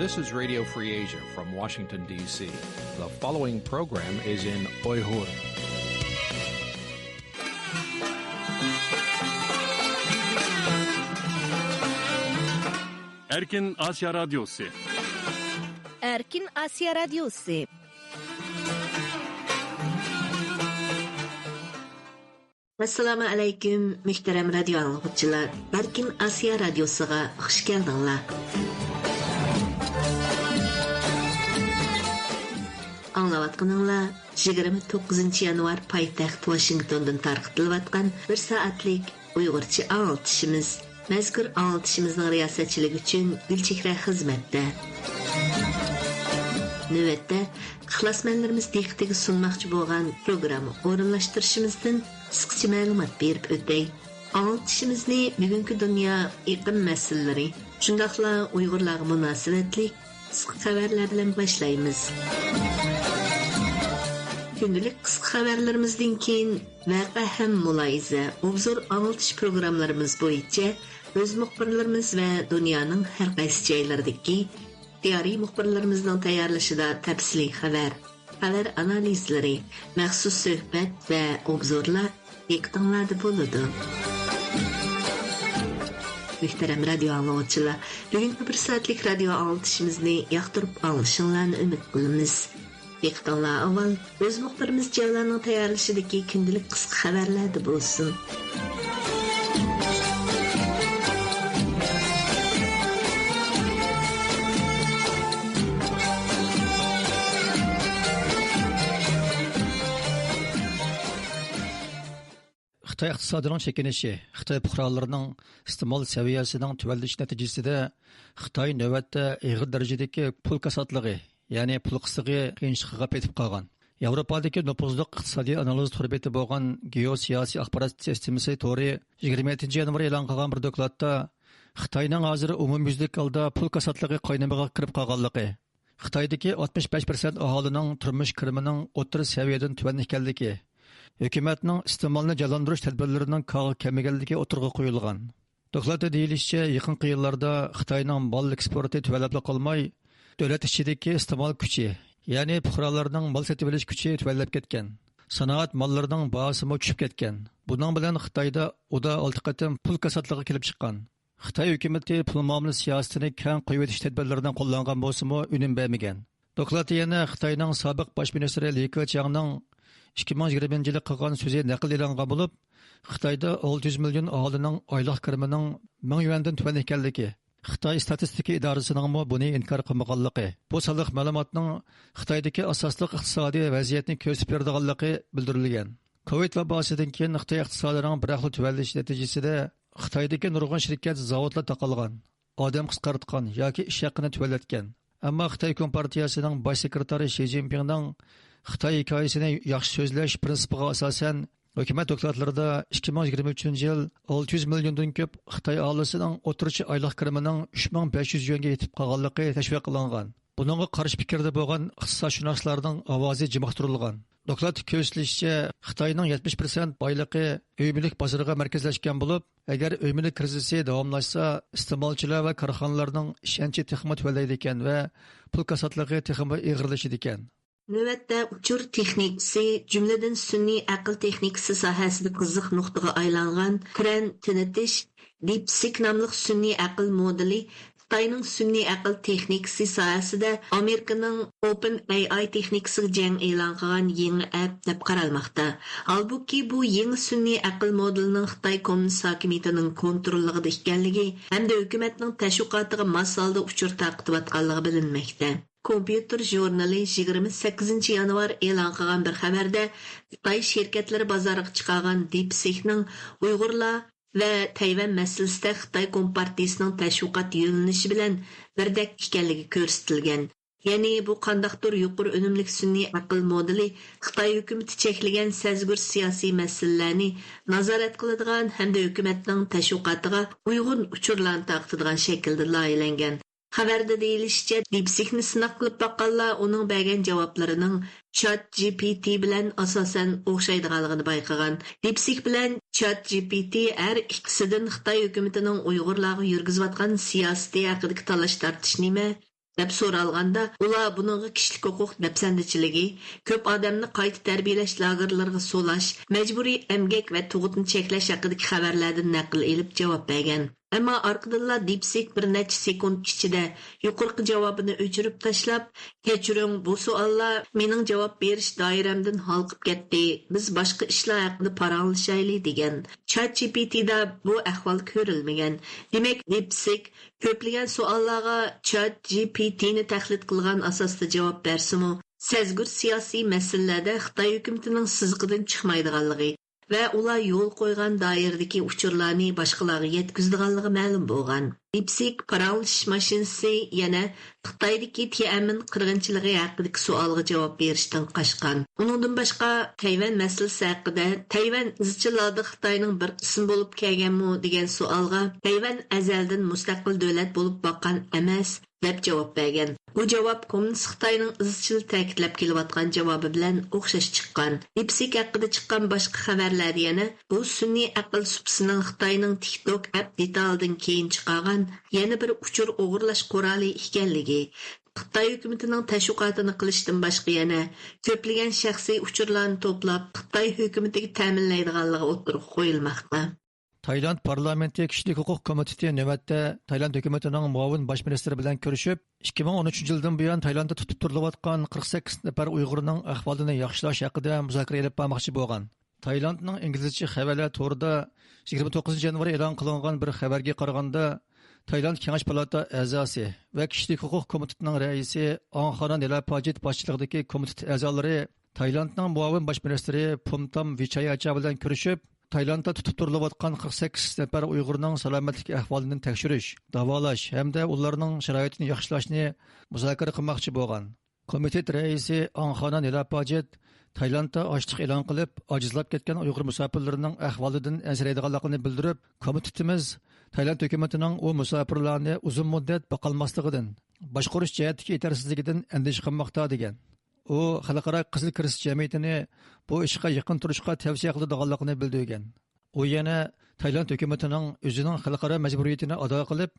This is Radio Free Asia from Washington, D.C. The following program is in Uyghur. Erkin Asya Radyosu. Erkin Asya Radyosu. Assalamu alaykum, muhtaram radio anglag'uvchilar. Erkin Asya Radyosuga xush keldinglar. Anlayotganinglar 29 yanvar poytaxt Washingtondan tarqatilayotgan 1 soatlik Uyg'urcha anglitishimiz. Mazkur anglitishimizning riyosatchiligi uchun Gulchehra xizmatda. Navbatda ixlosmandlarimiz diqqatiga sunmoqchi bo'lgan programma o'rinlashtirishimizdan qisqacha ma'lumot berib o'tay. Anglitishimizni bugungi dunyo iqlim masalalari, shundaqla Uyg'urlarga munosabatli qisqa xabarlar bilan boshlaymiz. Gündəlik qısqa xəbərlərimizdən keyin vaqe həm mülayiza, obzor anglitish programmalarımız boyunca öz müxbirlərimiz və dünyanın hər qaysı joylaridagi ixtiyoriy müxbirlərimizin tayyorlashida təfsili xəbər analizləri, məxsus söhbət və obzorlar diqqətinizdə bo'ladi. Muhtaram radio anglag'uvchilar, bugungi 1 soatlik radio anglitishimizni yoqtirib olishinglarni umid qilamiz. Diqqətinizə avval öz müxbirimiz Cəvlanın tayarlışıdaki gündəlik qısqa xəbərlərdə bolsun. Xitoy iqtisodining chekinishi, Xitoy fuqarolarining iste'mol saviyasining tuvallish natijasida Xitoy navbatda ig'ir darajadagi pul kasotligi, ya'ni pul qistig'i qiyinchilikqa petib qolgan. Yevropadagi nupuzli iqtisodiy analiz turbeti bo'lgan geosiyosiy axborot sistemasi to'ri 27 yanvar e'lon qilgan bir dokladda Xitoyning hozir umumyuzlik holda pul kasotligi qaynamiga kirib qolganligi, Xitoydagi 65% aholining turmush kirimining o'rta saviyadan tuvan ekanligi, hukumatning iste'molni jonlantirish tadbirlarining kamaganligi o'tirg'a qo'yilgan. Dokladda deyilishicha, yaqinqi yillarda Xitoyning mol eksporti tuvalab qolmay, davlat ichidagi iste'mol kuchi, ya'ni fuqarolarning mol sotib olish kuchi tuvallab ketgan. Sanoat mollarining bahosi tushib ketgan. Buning bilan Xitoyda uda 6 qatim pul kasotligi kelib chiqqan. Xitoy hukumati pul muomala siyosatini keng qo'yib o'tish tadbirlaridan qo'llangan bo'lsa-mu, unum bermagan. Dokladda yana Xitoyning sobiq bosh ministri Li Keqiangning 2020-yilda qilgan so'zi naql e'longa bo'lib, Xitoyda 600 million aholining oylik kirimining 1000 yuandan tuvan ekanligi, Xitoy statistika idorasining buni inkor qilmaganligi, bu sonliq ma'lumotning Xitoydagi asosli iqtisodiy vaziyatni ko'rsatib beradiganligi bildirilgan. Covid vabosidan keyin Xitoy iqtisodining bir xil tuvallish natijasida Xitoydagi nurg'un shirkat zavodlar taqalgan, odam qisqartgan yoki ish haqini tuvallatgan. Ammo Xitoy Kompartiyasining bosh sekretari Shi Jinpingning Xitoy hikoyasini yaxshi so'zlash prinsipiga asosan hukumat dokladlarida 2023 yil 600 milliondan ko'p Xitoy aholisining o'tirchi oylik kirimining 3500 yuanga yetib qolganligi tashviq qilingan. Buningga qarshi fikrda bo'lgan iqtisodshunoslarning ovozi jimoqtirilgan. Dokladda ko'rsatilishicha, Xitoyning 70% boyligi uy-mulk bozoriga markazlashgan bo'lib, agar uy-mulk krizisi davomlashsa, iste'molchilar va korxonalarning ishonchi texnik tuvallaydi ekan va pul kasotligi texnik ig'irlashadi ekan. Növbətdə uçur texnikası, cümlədən sünni aql texnikası sahəsində qızıq nöqtəyə aylanğan Kren Tinitish DeepSeek namlıq sünni aql modeli Xitayning sünni aql texnikası sahəsində Amerikanın OpenAI texnikasiga jang e'lon qilgan yangi app deb qaralmoqda. Halbuki bu yangi sünni aql modelining Xitoy kommunist hokimiyatining kontrolligida ekanligi hamda hukumatning tashviqotiga mos holda uchur taqitayotganligi bilinmoqda. Kompüter jurnali 28 yanvar e'lon qilgan bir xabarda Xitoy şirkatlari bozoriga chiqargan DeepSeekning Uyg'urlar va Tayvan masalasida Xitoy Kompartiyasining tashviqot yo'nalishi bilan birdek ekanligi ko'rsatilgan. Ya'ni bu qandaqdir yuqori unumli sun'iy aql modeli Xitoy hukumati cheklagan sezgur siyosiy masalalarni nazorat qiladigan hamda hukumatning tashviqotiga uyg'un uchurlarni taqitadigan shaklda loyihalangan. Xabarda deyilishicha, DeepSeekni sinoq qilib baqqanlar uning bergan javoblarining ChatGPT bilan asosan o'xshaydiganligini bayqagan. DeepSeek bilan ChatGPT har ikkisidan Xitoy hukumatining Uyg'urlarga yurgizayotgan siyosati haqidagi talash tartish nima deb so'ralganda, ular buningga kishilik huquq dafsandichiligi, ko'p odamni qayta tarbiyalash lagerlariga so'lash, majburiy emgak va tug'utni cheklash haqidagi xabarlardan naql elib javob bergan. Ammo orqadinlar DeepSeek bir necha sekund ichida yuqorqi javobini o'chirib tashlab, "Kechiring, bu savollar mening javob berish doiramdan halqib ketdi. Biz boshqa ishlar haqida paranglashaylik" degan. ChatGPT'da bu ahvol ko'rilmagan. Demak, DeepSeek ko'plagan savollarga ChatGPT'ni tahlil qilgan asosda javob bersimi, sezgur siyosiy masalalarda Xitoy hukumatining sizqidan chiqmaydiganligi va ular yo'l qo'ygan doiradagi uchurlarni boshqalarga yetkazadiganligi ma'lum bo'lgan. DeepSeek parallelishish mashinasi yana Xitoydagi Tiananmen qirg'inchiligi haqidagi savolga javob berishdan qochgan. Uningdan boshqa Tayvan masalasi haqida Tayvan izchillarda Xitoyning bir qismi bo'lib kelganmi degan savolga Tayvan azaldan mustaqil davlat bo'lib boqqan emas deb javob bergan. Bu javob Kommunist Xitoyning izchil ta'kidlab kelayotgan javobi bilan o'xshash chiqqan. DeepSeek haqida chiqqan boshqa xabarlarda yana bu sun'iy aql supsining Xitoyning TikTok app detaldan keyin chiqqan yana bir uchur o'g'irlash quroli ekanligi, Xitoy hukumatining tashviqotini qilishdan boshqa yana ko'plagan shaxsiy uchurlarni to'plab Xitoy hukumatiga ta'minlaydiganligi o'tirib qo'yilmoqda. Tayland parlamenti kishilik huquq komiteti navbatda Tayland hukumatining muavin bosh ministri bilan ko'rishib, 2013 yildan buyon Taylandda tutib turilayotgan 48 nafar Uyg'urning ahvolini yaxshilash haqida muzokara olib bormoqchi bo'lgan. Taylandning inglizcha xabarlar to'rida 29 yanvar e'lon qilingan bir xabarga qaraganda, Tayland Kengash palata a'zosi va kishilik huquq komitetining raisi Angxanan Elapajit boshchiligidagi komitet a'zolari Taylandning muavin bosh ministri Phumtham Vichayacha bilan ko'rishib, Taylandda tutib turilayotgan 48 nafar Uyg'urning salomatlik ahvolini tekshirish, davolash hamda ularning sharoitini yaxshilashni muzokara qilmoqchi bo'lgan. Komitet raisi Angxanan Elapajit Taylandda ochliq e'lon qilib, ojizlab ketgan Uyg'ur musofirlarining ahvolidan ansiraydiganligini bildirib, komitetimiz Tayland hukumatining u musofirlarni uzun muddat boqolmasligidan, boshqarish jihatdagi yetersizligidan andisha qilmoqda degan. U xalqaro Qizil Kirist jamiyatini bu ishga yaqin turishga tavsiya qiladiganligini bildirgan. U yana Tayland hukumatining o'zining xalqaro majburiyatini ado qilib,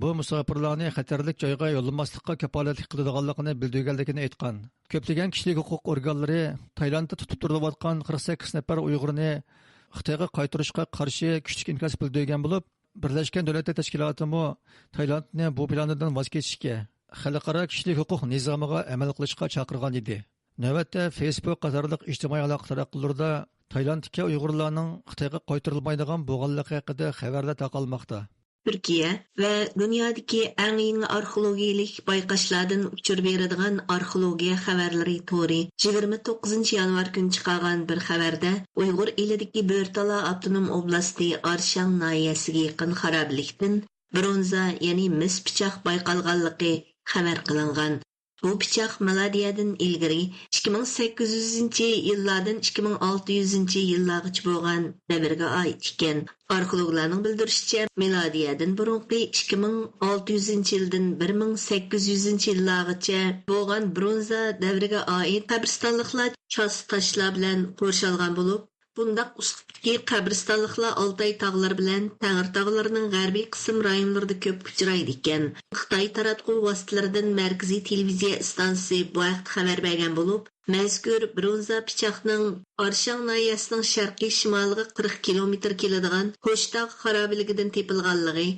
bu musofirlarni xatarlik joyga yo'llamaslikka kafolatlik qiladiganligini bildirganligini aytgan. Ko'plagan kishilik huquq organlari Taylandda tutib turilayotgan 48 nafar Uyg'urni Xitoyga qaytarishga qarshi kuchli inkas bildirgan bo'lib, Birlashgan Davlatlar Tashkilotimi Taylandni bu planidan voz kechishga, xalqaro kishilik huquq nizomiga amal qilishga chaqirgan edi. Navbatda Facebook qatorliq ijtimoiy aloqa tarmoqlarida Taylanddagi Uyg'urlarning Xitoyga qaytarilmaydigan bo'lganligi haqida xabarlar tarqalmoqda. Türkiye ve dünyadaki en yeni arxeologiyalik bayqashlardan uçur beradigan arxeologiya xabarlari tori 29 yanvar günü çıqagan bir xabarda Uyghur elidagi Börtala Abdunum oblasti Arshang nahiyasiga yaqin xarablikdan bronza, ya'ni mis pichoq bayqalganligi xabar qilingan. Bu pichoq milodiyadan ilgari 2800-yillardan 2600-yillargacha bo'lgan davrga oid ekan. Arxeologlarning bildirishicha, milodiyadan burungi 2600-yildan 1800-yillargacha bo'lgan bronza davriga oid qabristonliklar chos toshlar bilan qo'rshalgan bo'lib, bundaq uslubdagi qabristonliklar Altay tog'lari bilan Tangir tog'larining g'arbiy qism rayonlarida ko'p uchraydi ekan. Xitoy taratquv vositalaridan Markaziy televiziya stansiyasi bu haqda xabar bergan bo'lib, mazkur bronza pichoqning Arshang nahiyasining sharqiy shimoliga 40 kilometr keladigan Qo'shtog' xarobiligidan tepilganligi,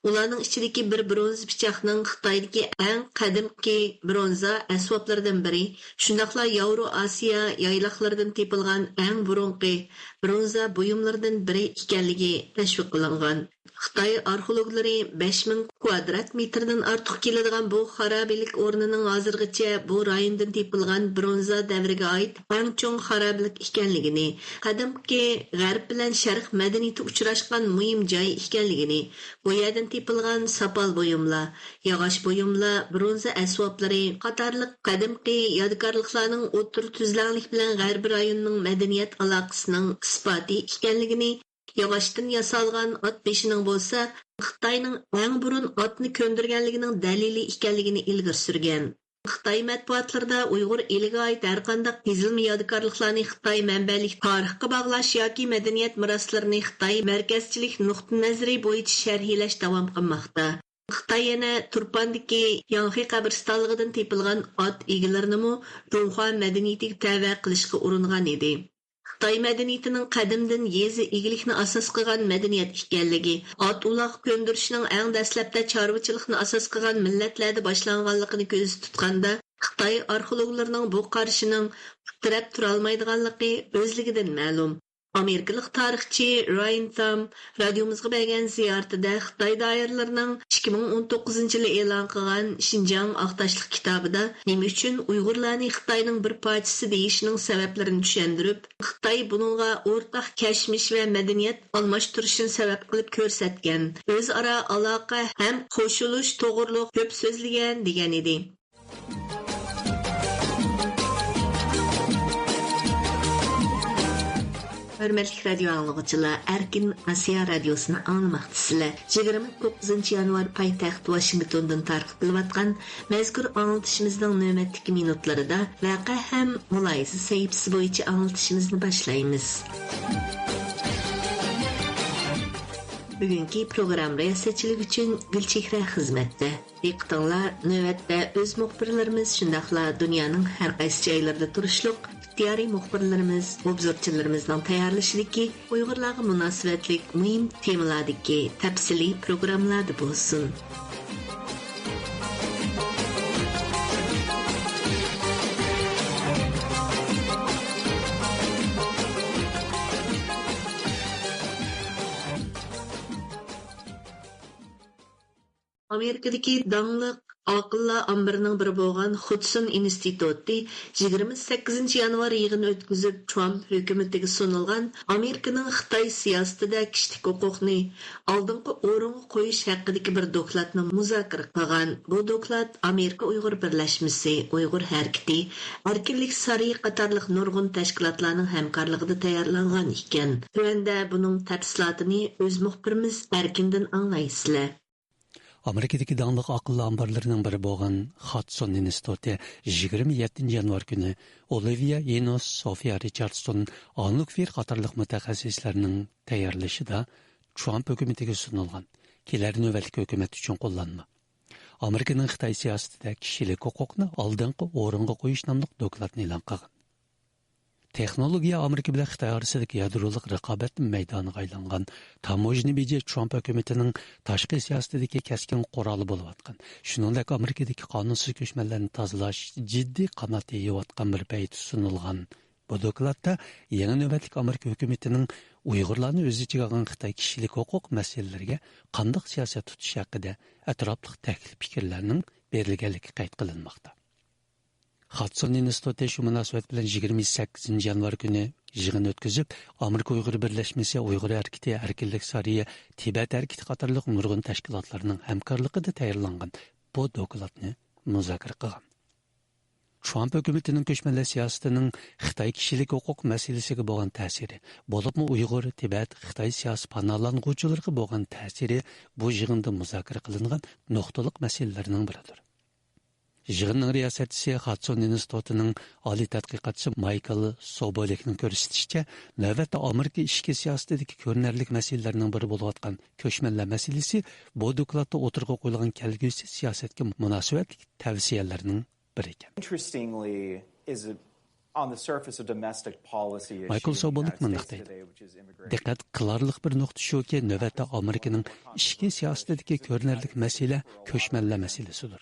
ularning ichidagi bir bronza pichoqning Xitoydagi eng qadimgi bronza asboblaridan biri, shundaqla Yevro Osiyo yayloqlaridan tepilgan eng burungi bronza buyumlaridan biri ekanligi tashviq qilingan. Xitoy arxeologlari 5000 kvadrat metrdan ortiq keladigan bu xarobilik o'rnining hozirgacha bu rayondan tepilgan bronza davriga oid eng cho'ng xarobilik ekanligini, qadimgi g'arb bilan sharq madaniyati uchrashgan muhim joy ekanligini, bu yerdan tepilgan sopol buyumlar, yog'och buyumlar, bronza asboblari qatorliq qadimgi yodgorliklarning o'tir tuzlanlik bilan g'arb rayonining madaniyat aloqasining isboti ekanligini, yog'ochdan yasalgan ot beshining bo'lsa, Xitoyning eng burun otni ko'ndirganligining dalili ekanligini ilgari surgan. Xitoy matbuotlarida Uyg'ur eliga oid har qanday qizilma yodgorliklarni Xitoy manbalik tarixga bog'lash yoki madaniyat meroslarini Xitoy markazchilik nuqtai nazari bo'yicha sharhlash davom qilmoqda. Xitoy yana Turpandagi Yanxi qabristonligidan tepilgan ot egalarini Junxo madaniyatiga tava qilishga uringan edi. Xitoy madaniyatining qadimdan yezi egilikni asos qilgan madaniyat ekanligi, ot uloq ko'ndirishning eng dastlabda chorvachilikni asos qilgan millatlarda boshlanganligini ko'z tutganda, Xitoy arxeologlarining bu qarishining tirab tura olmaydiganligi o'zligidan ma'lum. Amerikalik tarixchi Ryan Thum radiomizga bergan ziyoratida Xitoy doiralarining 2019 yili e'lon qilgan Xinjiang Aqtashliq kitobida nima uchun Uyg'urlarni Xitoyning bir parchasi deyishining sabablarini tushuntirib, Xitoy buningga o'rtaq kashmish va madaniyat almashtirishini sabab qilib ko'rsatgan. O'zaro aloqa ham qo'shilish to'g'riliq ko'p so'zlagan degan edi. Hörmətli radio anlıqçılar, Erkin Asiya radiosunu anlamaqdısılar. 29 yanvar paytaxt Washingtondan tarqıtılıb atqan məzkur anlatışımızın növbətdəki minutlarında vaqa həm mülayisə səhifəsi boyunca anlatışımızı başlayırıq. Bugünkü program riyasətçilik üçün Gülçehra xizmətdə. Diqqətinizlər növbətdə öz müxbirlərimiz şundaqla dünyanın hər qaysı joylarında turuşluq ixtiyari muxbirlarimiz, obzorchilarimizning tayyorlashidagi Uyg'urlarga munosabatlik muhim temalardagi tafsiliy programmalarda bo'lsin. Amerikadagi dangliq Aqıllar ambirining biri bo'lgan Hudson instituti 28 yanvar yig'ini o'tkazib Trump hukumatiga sunilgan Amerikaning Xitoy siyosatida kishilik huquqni oldingi o'ringa qo'yish haqidagi bir dokladni muzokara qilgan. Bu doklad Amerika Uyg'ur birlashmasi, Uyg'ur harakati, Erkinlik sari qatorliq nurg'un tashkilotlarning hamkorligida tayyorlangan ekan. Tuanda buning tafsilotini o'z muxbirimiz Erkindan anglaysizlar. Amerikadagi dangliq aqlli ambarlarining biri bo'lgan Hudson instituti 27 yanvar kuni Olivia Enos, Sophia Richardson, Anlukvir qatorliq mutaxassislarning tayyorlashida Trump hukumatiga sunilgan kelar navbatlik hukumat uchun qo'llanma. Amerikaning Xitoy siyosatida kishilik huquqni oldingi o'ringa qo'yish nomli dokladni e'lon qilgan. Texnologiya Amerika bilan Xitoy orasidagi yadroliq raqobat maydoniga aylangan tamojni beji Trump hukumatining tashqi siyosatidagi kaskin quroli bo'lib atgan. Shuningdek, Amerikadagi qonunsiz ko'chmanlarni tozalash jiddiy qanot yeyotgan bir payt sunilgan. Bu dokladda yangi navbatlik Amerika hukumatining Uyg'urlarni o'z ichiga olgan Xitoy kishilik huquq masalalariga qanday siyosat tutish haqida atrofli taklif fikrlarning berilganligi qayd qilinmoqda. Hudson instituti shu munosabat bilan 28 yanvar kuni yig'in o'tkazib, Amerika Uyg'ur birlashmasi, Uyg'ur harakati, Erkinlik sariyi, Tibet harakati qatorliq nurg'un tashkilotlarning hamkorligida tayyorlangan bu dokladni muzokara qilgan. Trump hukumatining ko'chmanlar siyosatining Xitoy kishilik huquq masalasiga bo'lgan ta'siri, bo'libmi Uyg'ur, Tibet, Xitoy siyosiy panolanuvchilariga bo'lgan ta'siri bu yig'inda muzokara qilingan nuqtaliq masalalarning biridir. Yig'inning riyosatchisi Hudson institutining oliy tadqiqotchisi Michael Sobolikning ko'rsatishicha, navbatda Amerika ichki siyosatidagi ko'rinarli masalalarning biri bo'layotgan ko'chmanlar masalasi bu dokladda o'tirg'a qo'yilgan kelgusi siyosatga munosabatli tavsiyalarning biri ekan. Michael Sobolik mundaq deydi. Diqqat qilarliq bir nuqta shuki, navbatda Amerikaning ichki siyosatidagi ko'rinarli masala ko'chmanlar masalasidir.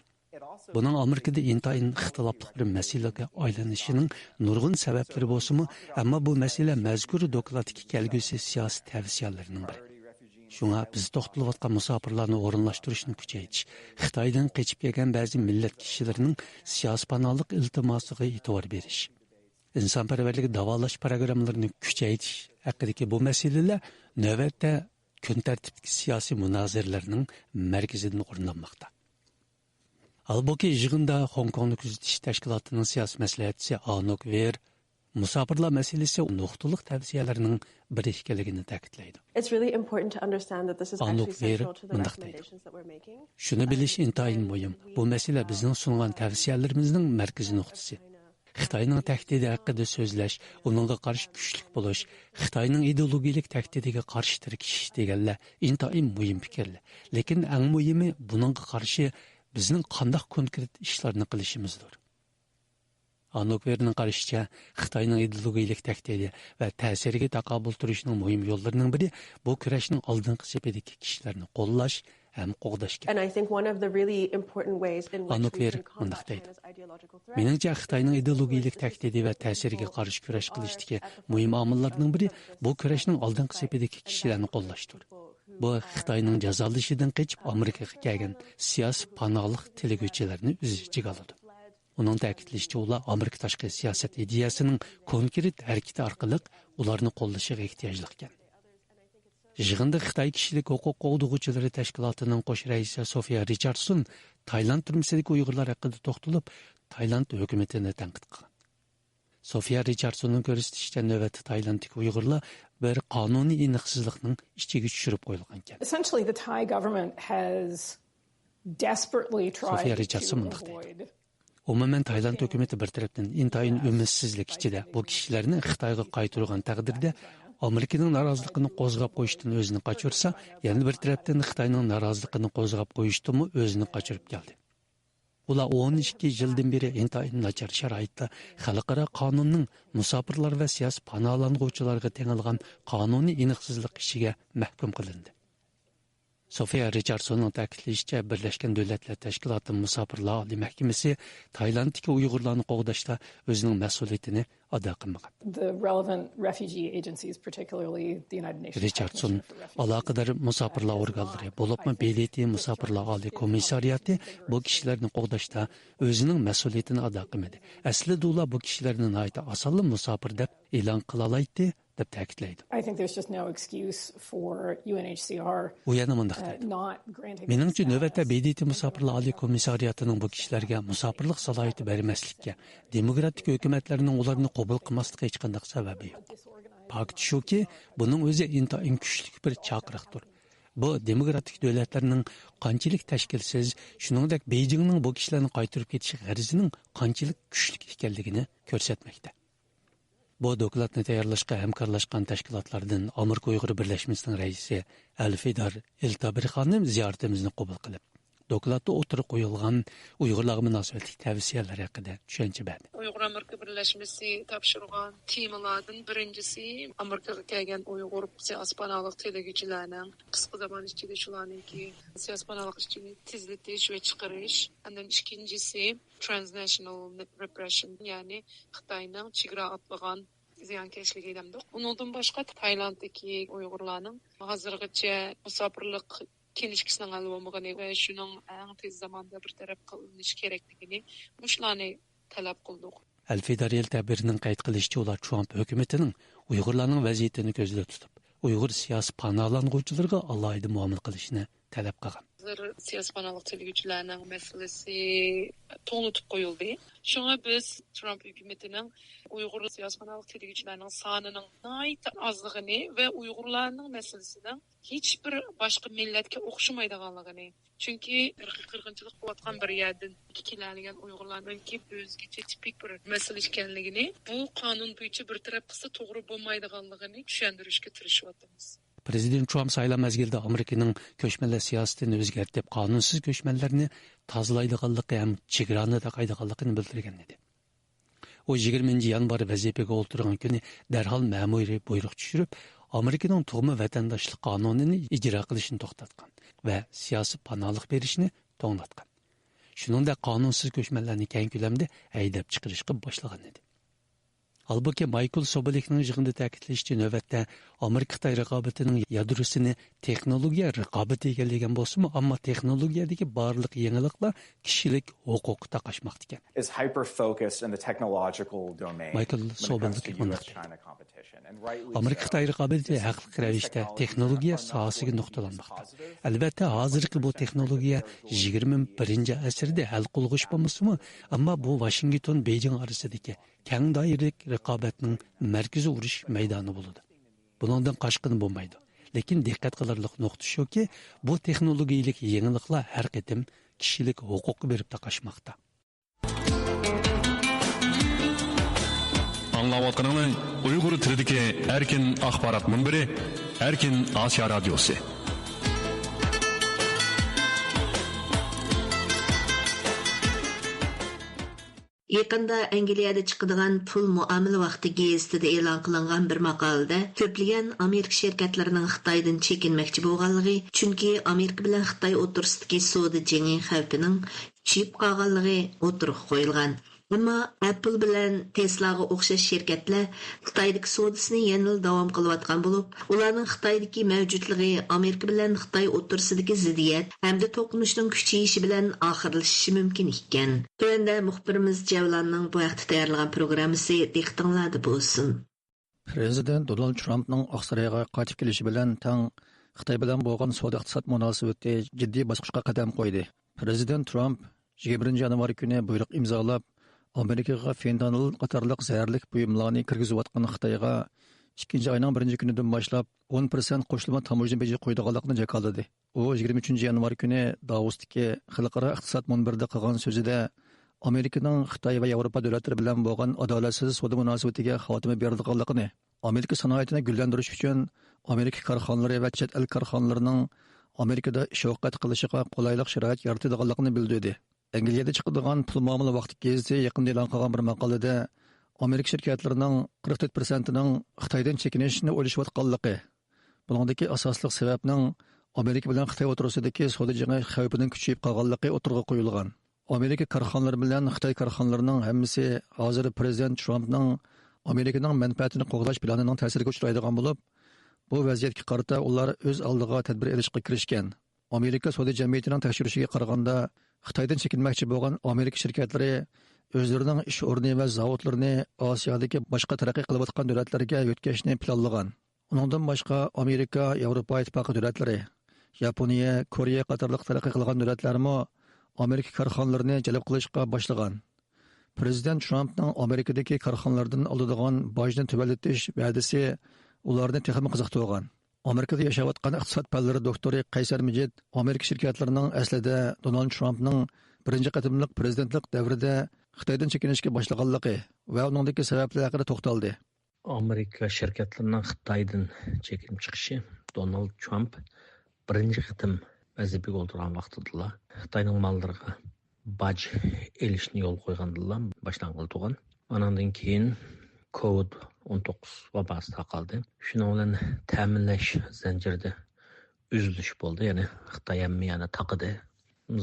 Buning Amerikada intayin ixtilofli bir masalaga aylanishining nurg'un sabablari bo'lsa-mu, ammo bu masala mazkur dokladdagi kelgusi siyosiy tavsiyalarining biri. Shunga biz to'xtalayotgan musofirlarni o'rinlashtirishni kuchaytirish, Xitoydan qochib kelgan ba'zi millat kishilarining siyospanalik iltimosiga e'tibor berish, insonparvarlik davolash programmalarini kuchaytirish haqidagi bu masalalar navbatda kun tartibidagi siyosiy munozaralarning markazidan o'rinlanmoqda. Halbuki yig'inda Hong Kongni kuzatish tashkilotining siyosiy maslahatchisi Anok Ver musofirlar masalasi nuqtaliq tavsiyalarining biri ekanligini ta'kidlaydi. Anok Ver mundaq deydi. Shuni bilish intayin muhim. Bu masala bizning sungan tavsiyalarimizning markaziy nuqtasi. Xitoyning tahdidi haqida so'zlash, uningga qarshi kuchli bo'lish, Xitoyning ideologik tahdidiga qarshi tirkishish deganlar intoyim muhim fikrlar. Lekin eng muhimi buningga qarshi bizning qanday konkret ishlarni qilishimizdir. Anokverning qarashicha, Xitoyning ideologik tahdidi va ta'siriga taqobil turishning muhim yo'llarining biri bu kurashning oldingi sepidagi kishilarni qo'llash ham qo'g'dashga. And I think one of the really important ways in which we can combat China's ideological threat. Meningcha Xitoyning ideologik tahdidi va ta'siriga qarshi kurash qilishdagi muhim omillarning biri bu kurashning oldingi sepidagi kishilarni qo'llashdir. Bu Xitoyning jazolashidan qochib Amerikaga kelgan siyosiy panohlik tilaguvchilarni o'z ichiga oladi. Uning ta'kidlashicha, ular Amerika tashqi siyosat ideyasining konkret harakati orqali ularni qo'llashiga ehtiyojli ekan. Yig'inda Xitoy kishilik huquq qo'g'dug'uvchilari tashkilotining qo'sh raisi Sofiya Richardson Tailand turmusidagi Uyg'urlar haqida to'xtalib, Tailand hukumatini tanqid qilgan. Sofiya Richardsonning ko'rsatishicha, navbatda Tailanddagi Uyg'urlar bir qonuniy aniqsizlikning ichiga tushirib qo'yilgan ekan. Essentially, the Thai government has desperately tried Sofiya to Richardson avoid. Umuman Tailand hukumati bir tarafdan intayin umidsizlik ichida bu kishilarni Xitoyga qaytargan taqdirda Amerikaning noroziligini qo'zg'ab qo'yishdan o'zini qochirsa, yana bir tarafdan Xitoyning noroziligini qo'zg'ab qo'yishdan o'zini qochirib keldi. Ular 12 yildan beri intayin nachar sharoitda xalqaro qonunning musofirlar va siyosiy panohlanuvchilarga tengilgan qonuniy aniqsizlik ishiga mahkum qilindi. Sofiya Richardsonning ta'kidlashicha, Birlashgan Davlatlar Tashkiloti Musofirlar oliy mahkamasi Tailanddagi Uyg'urlarni qo'g'dashda o'zining mas'uliyatini ado qilmagan. The relevant refugee agencies, particularly the United Nations Richardson Commission for Refugees, aloqador musofirlar organlari, bo'libmi BDT Musofirlar oliy komissariyati bu kishilarni qo'g'dashda o'zining mas'uliyatini ado qilmadi. Aslida ular bu kishilarni osonli musofir deb e'lon qila oladi deb ta'kidlaydi. I think there's just no excuse for UNHCR U yana mundaq deydi. not granting Meningcha them navbatda status. BDT Musofirlar oliy komissariyatining bu kishilarga musofirlik salohiyati bermaslikka, demokratik hukumatlarning ularni qabul qilmasligiga hech qanday sababi yo'q. Fakt shuki, buning o'zi intayin kuchli bir chaqiriqdir. Bu demokratik davlatlarning qanchalik tashkilsiz, shuningdek Beijingning bu kishilarni qaytarib ketish g'arizining qanchalik kuchli ekanligini ko'rsatmoqda. Bu dokladni tayyorlashga hamkorlashgan tashkilotlardan Amerika Uyg'ur birlashmasining raisi Alfidar Eltabir xonim ziyoratimizni qabul qilib, dokladda o'tirib qo'yilgan Uyg'urlarga munosabatli tavsiyalar haqida tushuncha berdi. Uyg'ur Amerika birlashmasi topshirgan temalardan birinchisi Amerikaga kelgan Uyg'ur siyosiy panohlik tilaguvchilarining qisqa zaman ichida shularniki siyosiy panohlik ishini tezlatish va chiqarish. Undan ikkinchisi transnational repression, ya'ni Xitoyning chegara atlagan ziyonkashligi demdik. Undan boshqa Tailanddagi Uyg'urlarning hozirgacha musofirlik kelishkisining alvomig'ini va shuning eng tez zamonda bir taraf qilinishi kerakligini mushlarni talab qildik. Alfidar Eltabirning qayd qilishicha, ular Trump hukumatining Uyg'urlarning vaziyatini ko'zda tutib, Uyg'ur siyosiy panohlanuvchilarga alohida muomala qilishni talab qilgan. Siyosiy panohlik tilaguvchilarining masalasi to'g'ritib qo'yildi. Shunga biz Trump hukumatining Uyg'ur siyosiy panohlik tilaguvchilarining sonining ozligini va Uyg'urlarning masalasining hech bir boshqa millatga o'xshamaydiganligini, chunki irqiy qirg'inchilik bo'layotgan bir yerdan kelgan Uyg'urlarninki o'zgacha tipik bir masala ekanligini, bu qonun bo'yicha bir taraf qilsa to'g'ri bo'lmaydiganligini tushuntirishga tirishyapmiz. Prezident Trump saylov mezgilida Amerikaning ko'chmanlar siyosatini o'zgartirib, qonunsiz ko'chmanlarni tozalaydiganligi ham chegarani taqaydiganligini bildirgan edi. O 20 yanvar vazifaga o'tirgan kuni darhol ma'muriy buyruq tushirib, Amerikaning tug'ma vatandoshlik qonunini ijro qilishni to'xtatgan va siyosiy panohlik berishni to'xtatgan. Shuningdek, qonunsiz ko'chmanlarni keng ko'lamda haydab chiqarishga boshlagan edi. Halbuki Michael Sobolikning yig'inda ta'kidlashicha, navbatda Amerika Xitoy raqobatining yadrosini texnologiya raqobati egallagan bo'lsa-mu, ammo texnologiyadagi barliq yangiliklar kishilik huquqqa taqashmoqda ekan. Is hyper focused in the technological domain. Michael Sobolik Amerika Xitoy raqobati haqli ravishda texnologiya sohasiga nuqtalanmoqda. Albatta, hozirgi bu texnologiya 21-asrda hal qilg'ish bo'lmasa-mu, ammo bu Washington Beijing orasidagi keng doiralik raqobatning markazi urush maydoni bo'ladi. Buningdan qochqin bo'lmaydi. Lekin diqqat qilarlik nuqta shuki, bu texnologiyalik yangiliklar har qatim kishilik huquqqa berib taqashmoqda. Аңлаватқаныңыз Уйғур тіліндегі Erkin ақпарат мұнбірі Erkin Asya Radyosu. Yaqında Angliyada chiqadigan pul muomala vaqti gazetida e'lon qilingan bir maqolada ko'plagan Amerika shirkatlarining Xitoydan chekinmoqchi bo'lganligi, chunki Amerika bilan Xitoy o'rtasidagi savdo jangi xavfining kuchayib qolganligi o'tirib qo'yilgan. Ammo Apple bilan Tesla'ga o'xshash shirkatlar Xitoydagi savdosini yana davom qilayotgan bo'lib, ularning Xitoydagi mavjudligi Amerika bilan Xitoy o'rtasidagi ziddiyat hamda to'qnashuvning kuchayishi bilan oxirlashishi mumkin ekan. Tövəndə muxbirimiz Cavlanning bu vaqtda tayyorlagan programmasi diqqətinizdə bo'lsin. Prezident Donald Trumpning Oqsaroyga qaytib kelishi bilan tang Xitoy bilan bo'lgan savdo-iqtisod munosabati jiddiy bosqichga qadam qo'ydi. Prezident Trump 21 yanvar kuni buyruq imzolab, Amerikaga fentanil qatorliq zaharlik buyumlarni kirgizayotgan Xitoyga 2 oyning 1 kunidan boshlab 10% qo'shilma tamojna beji qo'ydiganligini jakoladi. U 23 yanvar kuni Davosdagi xalqaro iqtisod munbirida qilgan so'zida Amerikaning Xitoy va Yevropa davlatlari bilan bo'lgan adolatsiz savdo munosabatiga xotima berdiganligini, Amerika sanoatini gullantirish uchun Amerika korxonalari va chet el korxonalarining Amerikada ish-o'qat qilishiga qulaylik sharoit yaratadiganligini bildirdi. Angliyada chiqadigan pul muomala vaqti gazeti yaqinda e'lon qilgan bir maqolada Amerika shirkatlarining 44%ning Xitoydan chekinishni o'ylashayotganligi, buningdagi asosli sababning Amerika bilan Xitoy o'rtasidagi savdo jangi xavfining kuchayib qolganligi o'tirg'a qo'yilgan. Amerika korxonalari bilan Xitoy korxonalarining hammasi hozir prezident Trumpning Amerikaning manfaatini qo'g'dash planining ta'siriga uchraydigan bo'lib, bu vaziyatga qarata ular o'z oldiga tadbir olishga kirishgan. Amerika savdo jamiyatining tekshirishiga qaraganda Xitoydan chekinmoqchi bo'lgan Amerika shirkatlari o'zlarining ish o'rni va zavodlarini Osiyodagi boshqa taraqqiy qilayotgan davlatlarga yo'tkazishni planlagan. Uningdan boshqa Amerika, Yevropa ittifoqi davlatlari, Yaponiya, Koreya qatorliq taraqqiy qilgan davlatlarmi Amerika korxonalarini jalb qilishga boshlagan. Prezident Trumpning Amerikadagi korxonalardan oladigan bojni tuvallatish va'dasi ularni texnik qiziqtirgan. Amerikada yashayotgan iqtisod fanlari doktori Qaysar Mijid Amerika shirkatlarining aslida Donald Trumpning birinchi qatimliq prezidentlik davrida Xitoydan chekinishga boshlaganligi va uningdagi sabablar haqida to'xtaldi. Amerika shirkatlarining Xitoydan chekinib chiqishi Donald Trump birinchi qatim vazifaga o'tirgan vaqtida Xitoyning mollariga boj elishni yo'l qo'ygandilar, boshlangan turgan. Ondan keyin COVID-19 vabası taqaldı. Şuna olan təminləş zəncirdə üzülüş oldu. Yəni Xitay əmmiyana taqıdı.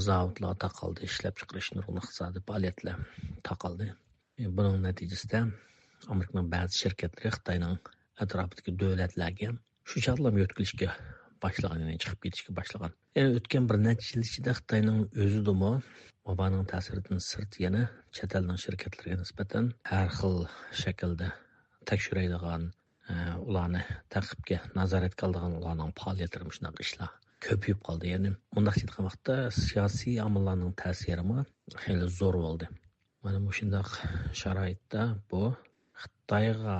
Zavodlar taqaldı, işləb çıxırışın iqtisadi fəaliyyətlər taqaldı. Bunun nəticəsində Amerikanın bəzi şirkətləri Xitayның ətrafındakı dövlətlərə şu çağlar yötkülüşə başlagan, yəni çıxıb getişə başlagan. Yəni ötən bir neçə il içində Xitayның özü də vabanın təsirindən sırt yana chet elning shirkatlariga nisbatan har xil shaklda tekshiradigan, ularni taqibga nazoratga oladigan ularning faoliyatlari shunaqa ishlar ko'payib qoldi. Ya'ni bunday aytgan vaqtda siyosiy omillarning ta'siri xeyli zo'r bo'ldi. Mana shunday sharoitda bu Xitoyga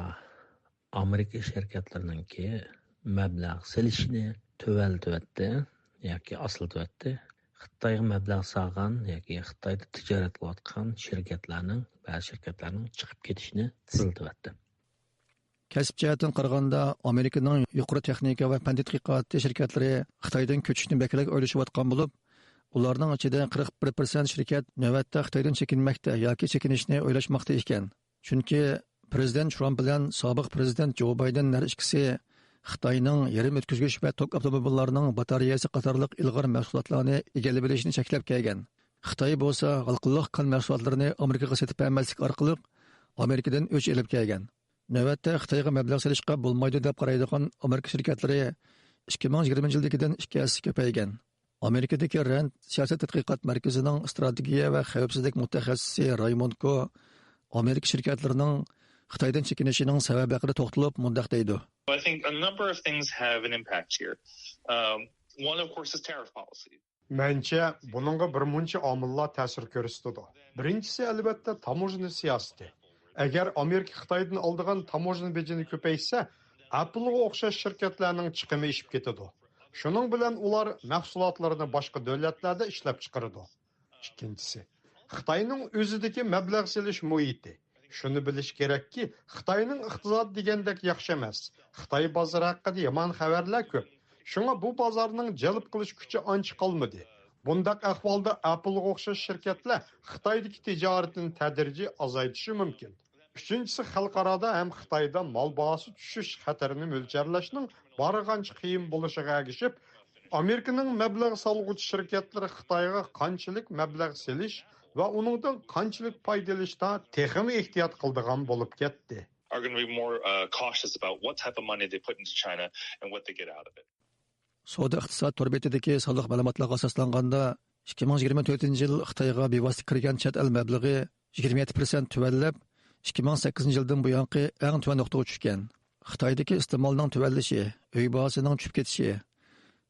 Amerika shirkatlarininki mablag' silishini tuvaltivatdi yoki osiltivatdi. Xitoyga mablag' solgan yoki Xitoyda tijorat qilayotgan shirkatlarning, ba'zi shirkatlarning chiqib ketishini tezlatdi. Kasb jihatdan qaraganda Amerikaning yuqori texnika va fan tadqiqot shirkatlari Xitoydan ko'chishni beklab o'ylashayotgan bo'lib, ularning ichida 41% shirkat navbatda Xitoydan chekinmoqda yoki chekinishni o'ylashmoqda ekan. Chunki prezident Trump bilan sobiq prezident Joe Biden har ikkisi Xitoyning yarim o'tkazgich va tok avtomobillarining batareyasi qatorliq ilg'or mahsulotlarni egallab olishni cheklab kelgan. Xitoy bo'lsa xalqliq kon mahsulotlarini Amerikaga sotib bermaslik orqali Amerikadan o'ch olib kelgan. Navbatda Xitoyga mablag' solishga bo'lmaydi deb qaraydigan Amerika shirkatlari 2020-yildagidan 2 ko'paygan. Amerikadagi Rand siyosat tadqiqot markazining strategiya va xavfsizlik mutaxassisi Raymond Ko Amerika shirkatlarining Xitoydan chekinishining sababi haqida to'xtalib mundaq deydi. I think a number of things have an impact here. One, of course, is tariff policy. Menimcha, buningga bir muncha omillar ta'sir ko'rsatadi. Birinchisi albatta tamojna siyosati. Agar Amerika Xitoydan oldigan tamojna bejini ko'paysa, Apple'ga o'xshash shirkatlarning chiqimi ishib ketadi. Shuning bilan ular mahsulotlarini boshqa davlatlarda ishlab chiqaradi. Ikkinchisi, Xitoyning o'zidagi mablag' solish muhiti. Shuni bilish kerakki, Xitoyning iqtisodi degandek yaxshi emas. Xitoy bozori haqida yomon xabarlar ko'p. Shunga bu bozorning jalb qilish kuchi ancha qolmadi. Bundaq ahvolda Apple'ga o'xshash shirkatlar Xitoydagi tijoratini tadrijiy azaytishi mumkin. Uchinchisi, xalqaroda ham Xitoyda mol bahosi tushish xatarini mo'ljarlashning barg'ancha qiyin bo'lishiga ergishib, Amerikaning mablag' solg'uvchi shirkatlari Xitoyga qanchalik mablag' selish va uningdan qanchalik foyda olishda texnik ehtiyot qiladigan bo'lib ketdi. Are going to be more cautious about what type of money they put into China and what they get out of it. Savdo iqtisod torbetidagi soliq ma'lumotlarga asoslanganda 2024 yil Xitoyga bevosita kirgan chet el mablag'i 27% tuvallab 2008 yildan buyongi eng tuvan nuqtaga tushgan. Xitoydagi iste'molning tuvallishi, uy bahosining tushib ketishi,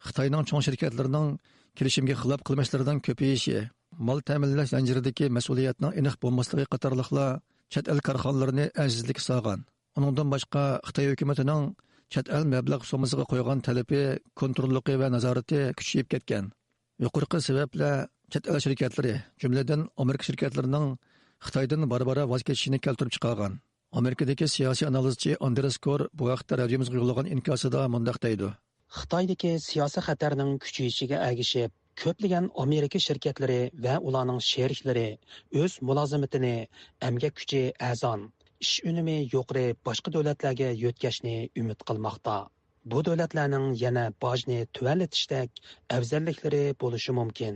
Xitoyning cho'ng shirkatlarining kelishimga xilof qilmishlaridan ko'payishi, mol ta'minlash zanjiridagi mas'uliyatning aniq bo'lmasligi qatorliqlar chet el korxonalarini ajizlik solgan. Uningdan boshqa Xitoy hukumatining chet el mablag' so'masiga qo'ygan talabi, kontrolligi va nazorati kuchayib ketgan. Yuqorqi sabablar chet el shirkatlari, jumladan Amerika shirkatlarining Xitoydan barbara voz kechishini keltirib chiqargan. Amerikadagi siyosiy analizchi Andres Kor bu vaqtda radiomizga yo'llagan inkosida mundaq deydi. Xitoydagi siyosiy xatarning kuchayishiga ergishib, ko'plagan Amerika shirkatlari va ularning sheriklari o'z mulozimatini emgak kuchi azon, ish unumi yuqori boshqa davlatlarga yo'tkashni umid qilmoqda. Bu davlatlarning yana bojni tuvallatishdak afzalliklari bo'lishi mumkin.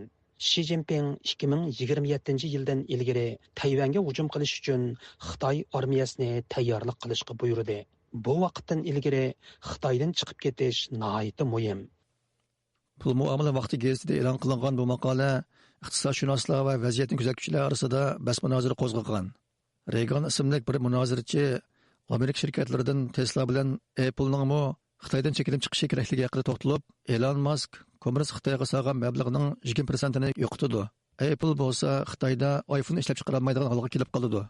Xi Jinping 2027-yildan ilgari Tayvanga hujum qilish uchun Xitoy armiyasini tayyorlik qilishga buyurdi. Bu vaqtdan ilgari Xitoydan chiqib ketish nihoyatda muhim. Pul muomala vaqti gazetida e'lon qilingan bu maqola iqtisodshunoslar va vaziyatni kuzatuvchilar orasida bas-munozara qo'zg'agan. Reagan ismli bir munozarachi Amerika shirkatlaridan Tesla bilan Apple'ning Xitoydan chekinib chiqishi kerakligi haqida to'xtalib, Elon Musk kommunist Xitoyga solgan mablag'ning 20%ni yo'qotdi. Apple bo'lsa Xitoyda iPhone ishlab chiqara olmaydigan holga kelib qoldi.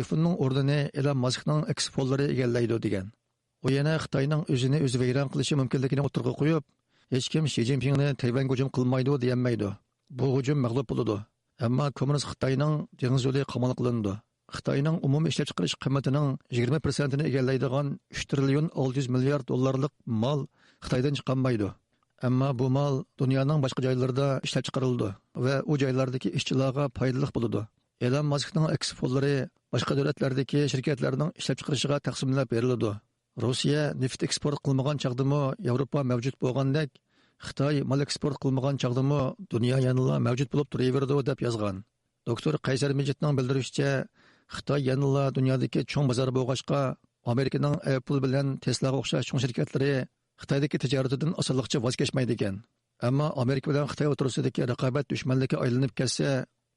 iPhone'ning o'rnini Elon Muskning X-Folder'i egallaydi degan. U yana Xitoyning o'zini o'zi vayron qilishi mumkinligini o'tirg'a qo'yib, hech kim Xi Jinpingni Tayvanga hujum qilmaydi demaydi. Bu hujum mag'lub bo'ladi. Ammo kommunist Xitoyning dengiz yo'li qamal qilindi. Xitoyning umumiy ishlab chiqarish qiymatining 20%ni egallaydigan 3 trillion 600 milliard dollarlik mol Xitoydan chiqolmaydi. Ammo bu mol dunyoning boshqa joylarida ishlab chiqarildi va u joylardagi ishchilarga foydali bo'ladi. Elon Muskning X-Folder'i boshqa davlatlardagi shirkatlarning ishlab chiqarishiga taqsimlab beriladi. Rossiya neft eksport qilmagan chaqdimi Yevropa mavjud bo'lgandek, Xitoy mol eksport qilmagan chaqdimi dunyo yanada mavjud bo'lib turaveradi deb yozgan. Doktor Qaysar Mejitning bildirishicha, Xitoy yanada dunyodagi cho'ng bozor bo'lg'achqa, Amerikaning Apple bilan Tesla'ga o'xshash cho'ng shirkatlari Xitoydagi tijoratidan osonlikcha voz kechmaydi ekan. Ammo Amerika bilan Xitoy o'rtasidagi raqobat dushmanlikka aylanib ketsa,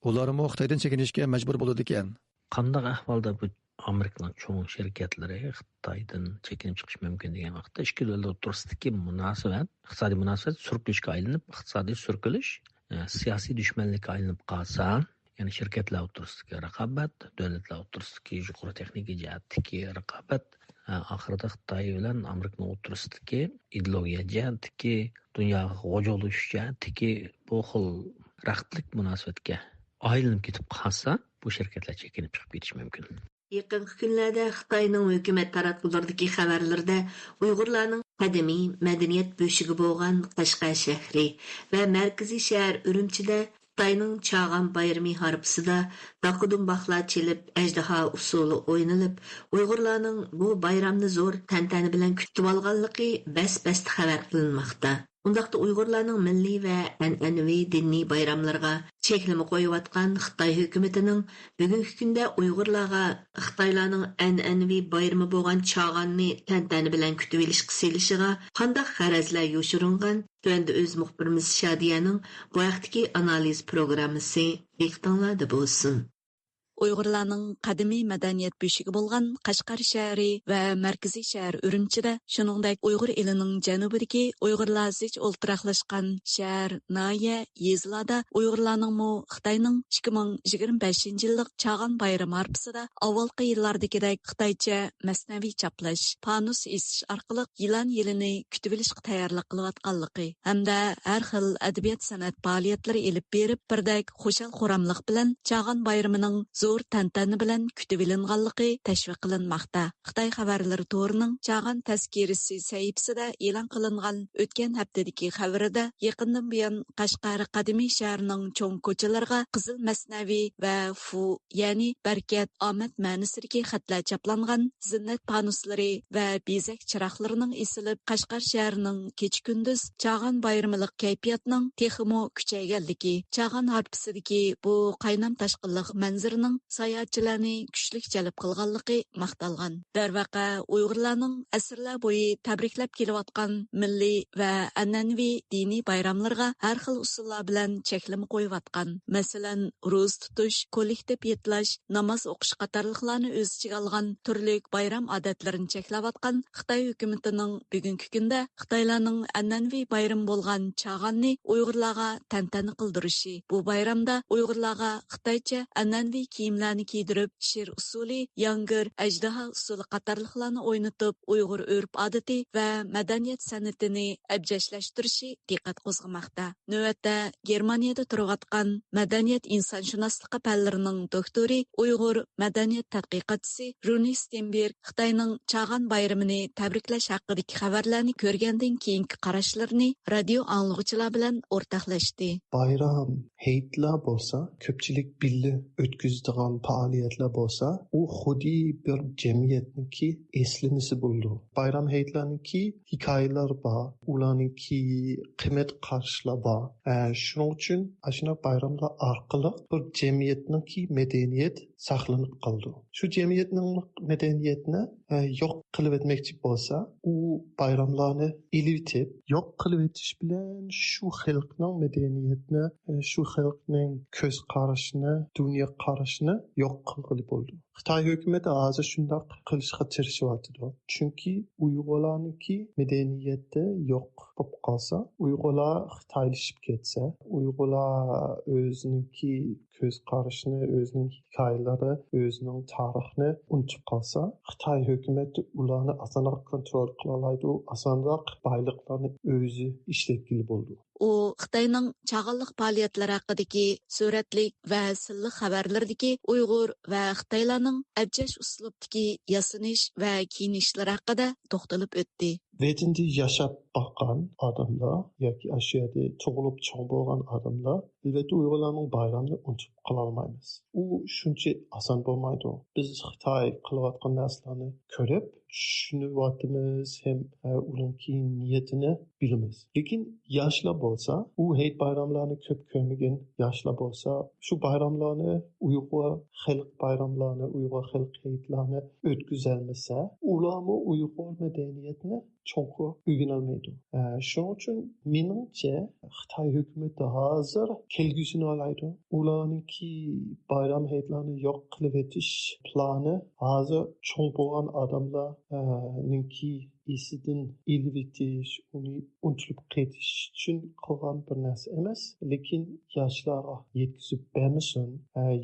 ularmi Xitoydan chekinishga majbur bo'ladi ekan. Qanday ahvolda bu Amerikaning cho'ng shirkatlari Xitoydan chekinib chiqish mumkin degan vaqtda ikki davlat o'rtasidagi munosabat, iqtisodiy munosabat surkilishga aylanib, iqtisodiy surkilish siyosiy dushmanlikka aylanib qolsa, ya'ni shirkatlar o'rtasidagi raqobat, davlatlar o'rtasidagi yuqori texnika jihatdagi raqobat oxirida Xitoy bilan Amerikaning o'rtasidagi ideologiya jihatdagi dunyoga g'o'jolish jihatdagi bu xil raqiblik munosabatga aylanib ketib qolsa, bu shirkatlar chekinib chiqib ketishi mumkin. Yaqinqi kunlarda Xitoyning hukumat taratqulardagi xabarlarda Uyg'urlarning qadimiy madaniyat bo'shigi bo'lgan Qashqar shahri va markaziy shahar Urumchida Xitoyning Chag'an bayrami harpisida daqidunbaqlar chelib, ajdaho usuli o'ynalib, Uyg'urlarning bu bayramni zo'r tantana bilan kutib olganligi bas-basta xabar qilinmoqda. Undaqda Uyg'urlarning milliy va an'anaviy diniy bayramlarga cheklama qo'yayotgan Xitoy hukumatining bugungi kunda Uyg'urlarga Xitoylarning an'anaviy bayrami bo'lgan Chag'anni tantana bilan kutib olishga selishiga qanday g'arazlar yoshiringan? Tuanda o'z muxbirimiz Shadiyaning bu vaqtdagi analiz programmasi diqqatinglarda bo'lsin. Uyg'urlarning qadimiy madaniyat beshigi bo'lgan Qashqar shahri va markaziy shahar Urumchida, shuningdek Uyg'ur elining janubidagi Uyg'urlar zich o'ltiraqlashgan shahar Naya yezlarda Uyg'urlarning Xitoyning 2025-yillik Chag'an bayrami harpisida avvalgi yillardagidek Xitoycha masnaviy chaplash, panus esish orqali yilon yilini kutib olishga tayyorlik qilayotganligi hamda har xil adabiyot san'at faoliyatlari elib berib, birdek xushal xuramlik bilan Chag'an bayramining zo'r tantana bilan kutib olinganligi tashviq qilinmoqda. Xitoy xabarlari to'rining Chag'an tazkirasi sahifasida e'lon qilingan o'tgan haftadagi xabarida yaqindan buyon Qashqar qadimiy shahrining cho'ng ko'chalariga qizil masnaviy va fu, ya'ni barkat, omad ma'nosidagi xatlar chaplangan zinnat panuslari va bezak chiroqlarining esilib Qashqar shahrining kecha-kunduz Chag'an bayramlik kayfiyatining texmo kuchayganligi, Chag'an harpisidagi bu qaynam tashqinliq manzarining sayohatchilarni kuchlik jalb qilganligi maqtalgan. Darvaqa Uyg'urlarning asrlar bo'yi tabriklab kelayotgan milliy va an'anaviy diniy bayramlarga har xil usullar bilan cheklama qo'yayotgan. Masalan, ro'z tutish, kollektiv yetlash, namoz o'qish qatorliqlarni o'z ichiga olgan turli bayram odatlarini cheklayotgan Xitoy hukumatining bugungi kunda Xitoylarning an'anaviy bayram bo'lgan Chag'anni Uyg'urlarga tantana qildirishi, bu bayramda Uyg'urlarga Xitoycha an'anaviy kiyimlarni kiydirib, she'r usuli, yangir, ajdaha usuli qatorliqlarni o'ynatib, Uyg'ur urf-odati va madaniyat san'atini abjaslashtirishi diqqat qo'zg'amoqda. Navbatda Germaniyada turayotgan madaniyat insonshunosligi fanlarining doktori, Uyg'ur madaniyat tadqiqotchisi Runi Stenberg Xitoyning Chag'an bayramini tabriklash haqidagi xabarlarni ko'rgandan keyingi qarashlarini radio anglag'uchilar bilan o'rtoqlashdi. Bayram heytlar bo'lsa, ko'pchilik birga o'tkazadigan faoliyatlar bo'lsa, u xuddi bir jamiyatniki eslamasi bo'ldi. Bayram heytlarniki hikoyalar bor, ularniki qiymat qarashlar bor. Shuning uchun ashuna bayramlar orqali bir jamiyatniki madaniyat saqlanib qoldi. Shu jamiyatning madaniyatini yo'q qilib etmoqchi bo'lsa, u bayramlarni ilitib, yo'q qilib etish bilan shu xalqning madaniyatini, shu xalqning ko'z qarashini, dunyo qarashini yo'q qilg'ili bo'ldi. Xitoy hukumati hozir shunday qilishga tirishyapti. Chunki Uyg'urlarniki madaniyati yo'q bo'lib qolsa, Uyg'urlar xitoylashib ketsa, Uyg'urlar o'ziniki ko'z qarashini, o'zining hikoyalari, o'zining tarixini unutib qolsa, Xitoy hukumati ularni osonroq kontrol qila oladi, osonroq boyliqlarni o'zi ishlatgili bo'ldi. U Xitoyning chag'anliq faoliyatlari haqidagi suratlik va silliq xabarlardagi Uyg'ur va Xitoylarning abjash uslubdagi yasinish va kiyinishlari haqida to'xtalib o'tdi. Vetindi yashab boqqan odamlar yoki ashyoda tug'ilib cho'ng bo'lgan odamlar albatta Uyg'urlarning bayramini unutib qila olmaymiz. U shuncha oson bo'lmaydi. Biz Xitoy qilayotgan narsalarni ko'rib tushunyapmiz, ham ularning niyatini bilamiz. Lekin yoshlar bo'lsa, u hayit bayramlarini ko'p ko'rmagan yoshlar bo'lsa, shu bayramlarni Uyg'ur xalq bayramlarini, Uyg'ur xalq hayitlarini o'tkazolmasa, ularmi Uyg'ur madaniyatini cho'nqur o'rganolmaydi. Shuning uchun menimcha Xitoy hukumati hozir kelgusini olaydi. Ularniki bayram hayitlarini yo'q qilib etish plani hozir cho'ng bo'lgan odamlarniki esidan ilib etish, uni unutilib ketish uchun qilgan bir narsa emas. Lekin yoshlarga yetkazib bermasin,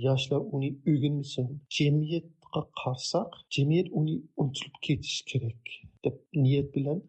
yoshlar uni o'rganmasin. Jamiyatga qarsak, jamiyat uni unutilib ketish kerak deb niyat bilan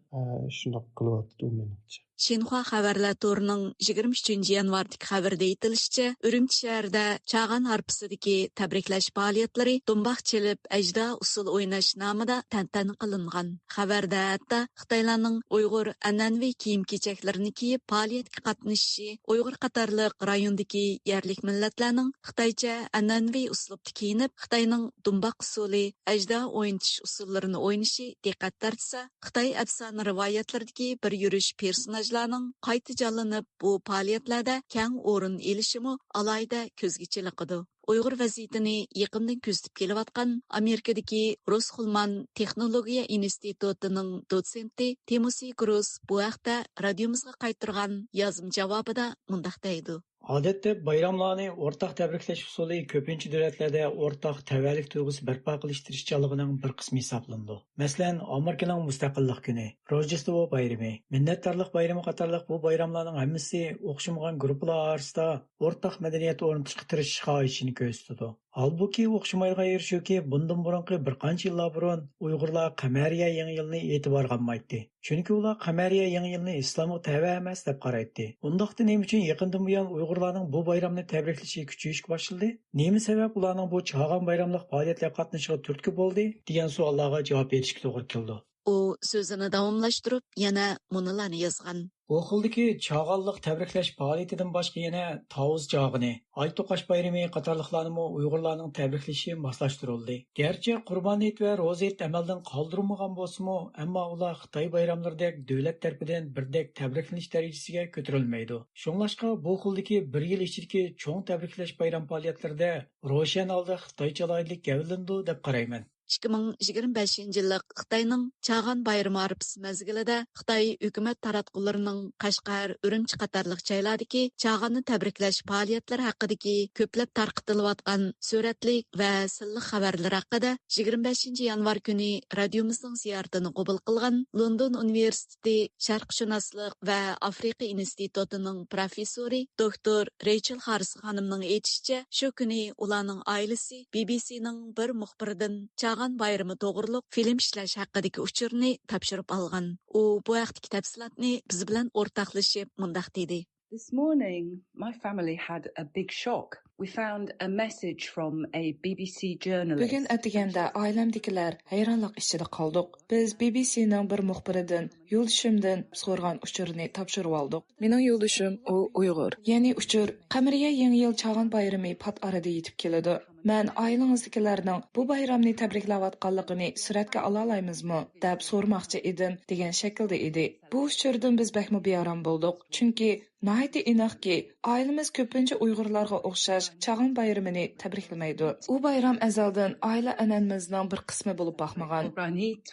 shunday qilyapti menimcha. Xinhua xabarlar to'rining 23 yanvardagi xabarda aytilishicha, Urumchi shahrida Chag'an harpisidagi tabriklash faoliyatlari do'mboq chelib, ajda usul o'ynash nomida tantana qilingan. Xabarda hatto Xitoylarning Uyg'ur an'anaviy kiyim-kechaklarini kiyib faoliyatga qatnashishi, Uyg'ur qatorliq rayondagi yerlik millatlarning Xitoycha an'anaviy uslubda kiyinib, Xitoyning do'mboq usuli, ajda o'ynatish usullarini o'ynashi diqqat tortsa, Xitoy afsona rivoyatlaridagi bir yurish personaj qayta jonlanib bu faoliyatlarda keng o'rin elishimi alayda ko'zga chiliqidi. Uyg'ur vaziyatini yaqindan kuzatib kelayotgan Amerikadagi Rosxulman texnologiya institutining dotsenti Timothy Cruz bu haqda radiomizga qaytargan yozim javobida mundaq deydi. Odatda bayramlarni o'rtaq tabriklash usuli ko'pincha davlatlarda o'rtaq tavallik tuyg'usi barpo qilish tirishchiligining bir qismi hisoblanadi. Masalan, Amerikaning mustaqillik kuni, Rojdestvo bayrami, minnatdorlik bayrami qatorliq bu bayramlarning hammasi o'xshamagan guruhlar orasida o'rtaq madaniyat o'rnatishga tirishish xohishini ko'rsatadi. Halbuki o'xshamaydigan yer shuki, bundan burunqi bir qancha yillar burun Uyg'urlar Qamariya yangi yilni e'tibor qilmaydi. Chunki ular Qamariya yangi yilni islomga tava emas deb qaraydi. Undaqda nima uchun yaqindan buyon Uyg'urlarning bu bayramni tabriklashi kuchayishga boshladi? Nima sabab ularning bu chag'an bayramlik faoliyatlarga qatnashishiga turtki bo'ldi? degan savollarga javob berishga to'g'ri keldi. U so'zini davomlashtirib, yana munolarni yozgan. Bu xildagi chag'anliq tabriklash faoliyatidan boshqa yana Tavuz chog'ini, Ay to'qash bayrami qatorliqlarni Uyg'urlarning tabriklashi moslashtirildi. Garchi Qurbon hayit va Ro'za hayit amaldan qoldirilmagan bo'lsa-mu, ammo ular Xitoy bayramlaridek davlat tarafidan birdek tabriklanish darajasiga ko'tarilmaydi. Shunlashqa bu xildagi bir yil ichidagi cho'ng tabriklash bayram faoliyatlarida ro'shan holda Xitoychalarlik gavlindi deb qarayman. 2025 yillik Xitoyning Chag'an bayrami arifasi mezgilida Xitoy hukumat taratqullarining Qashqar, Urumchi qatorliq joylardagi Chag'anni tabriklash faoliyatlari haqidagi ko'plab tarqatilayotgan suratlik va silliq xabarlar haqida 25 yanvar kuni radiomizning ziyoratini qabul qilgan London universiteti sharqshunoslik va Afrika institutining professori doktor Rachel Harris xonimning aytishicha, shu kuni ularning oilasi BBCning bir muxbiridan Chag'an bayrami to'g'riliq film ishlash haqidagi uchurni topshirib olgan. U bu vaqtdagi tafsilotni biz bilan o'rtoqlashib mundaq dedi. This morning, my family had a big shock. We found a message from a BBC journalist. Bugun atiganda oilamdagilar hayronlik ichida qoldik. Biz BBCning bir muxbiridan, yo'ldoshimdan so'rgan uchurni topshirib oldik. Mening yo'ldoshim u Uyg'ur. Ya'ni uchur Qamariya yangi yil Chag'an bayrami pat arada yetib keladi. Men oilangizdagilarning bu bayramni tabriklayotganligini suratga ola olaymizmi deb so'rmoqchi edim degan shaklda edi. Bu uchurdan biz bakmo bearam bo'ldik. Chunki nihoyatda aniqki, oilamiz ko'pincha Uyg'urlarga o'xshash Chag'an bayramini tabriklamaydi. U bayram azaldan oila an'anamizning bir qismi bo'lib boqmagan.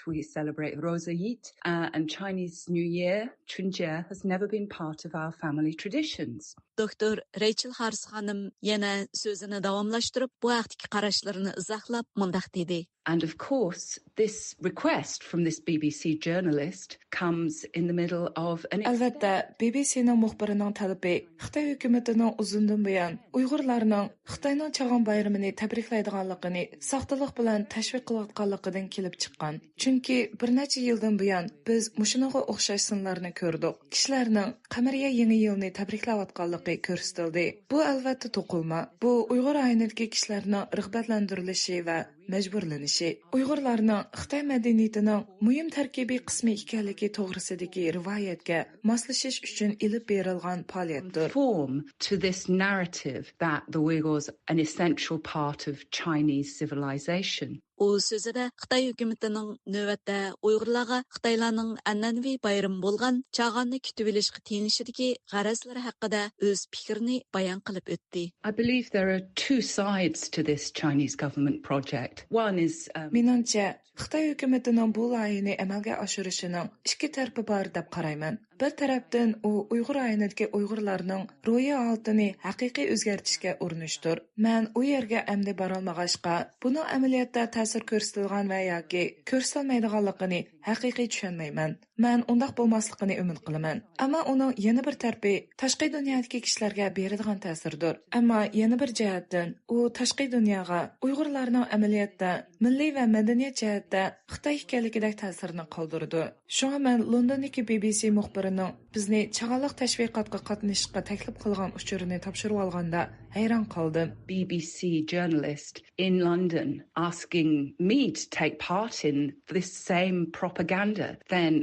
We celebrate Rosa Hayit and Chinese New Year, Chunjie, has never been part of our family traditions. Doktor Rachel Harris xanım yana so'zini davomlashtirib, bu vaqtdagi qarashlarini izohlab mundaq dedi. And of course, this request from this BBC journalist comes in the middle of an... Albatta, BBC'ning muxbirining talabi Xitoy hukumatining uzundan buyon Uyg'urlarning Xitoyning Chag'an bayramini tabriklaydiganligini soxtalik bilan tashviq qilayotganligidan kelib chiqqan. Chunki bir necha yildan buyon biz mushunga o'xshash sinlarni ko'rdik. Kishilarning Qamariya yangi yilni tabriklayotganligi ko'rsatildi. Bu albatta to'qilma. Bu Uyg'ur oilidagi kishilarning rag'batlantirilishi va majburlanishi, Uyg'urlarning Xitoy madaniyatining muhim tarkibiy qismi ekanligi to'g'risidagi rivoyatga moslashish uchun ilib berilgan faoliyatdir. Form to this narrative that the Uyghurs are an essential part of Chinese civilization. U sözüdə Xitay hökumətinin növbətdə Uyğurlarga Xitaylarning an'anaviy bayram bo'lgan Chag'anni kutib olishga tenishidagi g'arazlari haqida o'z fikrini bayon qilib o'tdi. I believe there are two sides to this Chinese government project. One is Menimcha Xitoy hukumatining bu loyihani amalga oshirishining ikki tarafi bor deb qarayman. Bir tarafdan u Uyg'ur oilidagi Uyg'urlarning ro'yi holatini haqiqiy o'zgartirishga urinishdir. Men u yerga endi bora olmag'achqa, buni amaliyotda ta'sir ko'rsatilgan va yoki ko'rsatilmaydiganligini haqiqiy tushunmayman. Men undaq bo'lmasligini umid qilaman. Ammo uning yana bir tarafi tashqi dunyodagi kishilarga beradigan ta'sirdir. Ammo yana bir jihatdan u tashqi dunyoga Uyg'urlarning amaliyotda milliy va madaniyat jihatda Xitoy ekanligidek ta'sirini qoldirdi. Shunga men Londondagi BBC muxbirining bizni chag'anliq tashviqotga qatnashishga taklif qilgan uchurini topshirib olganda hayron qoldim. BBC journalist in London asking me to take part in this same propaganda, then,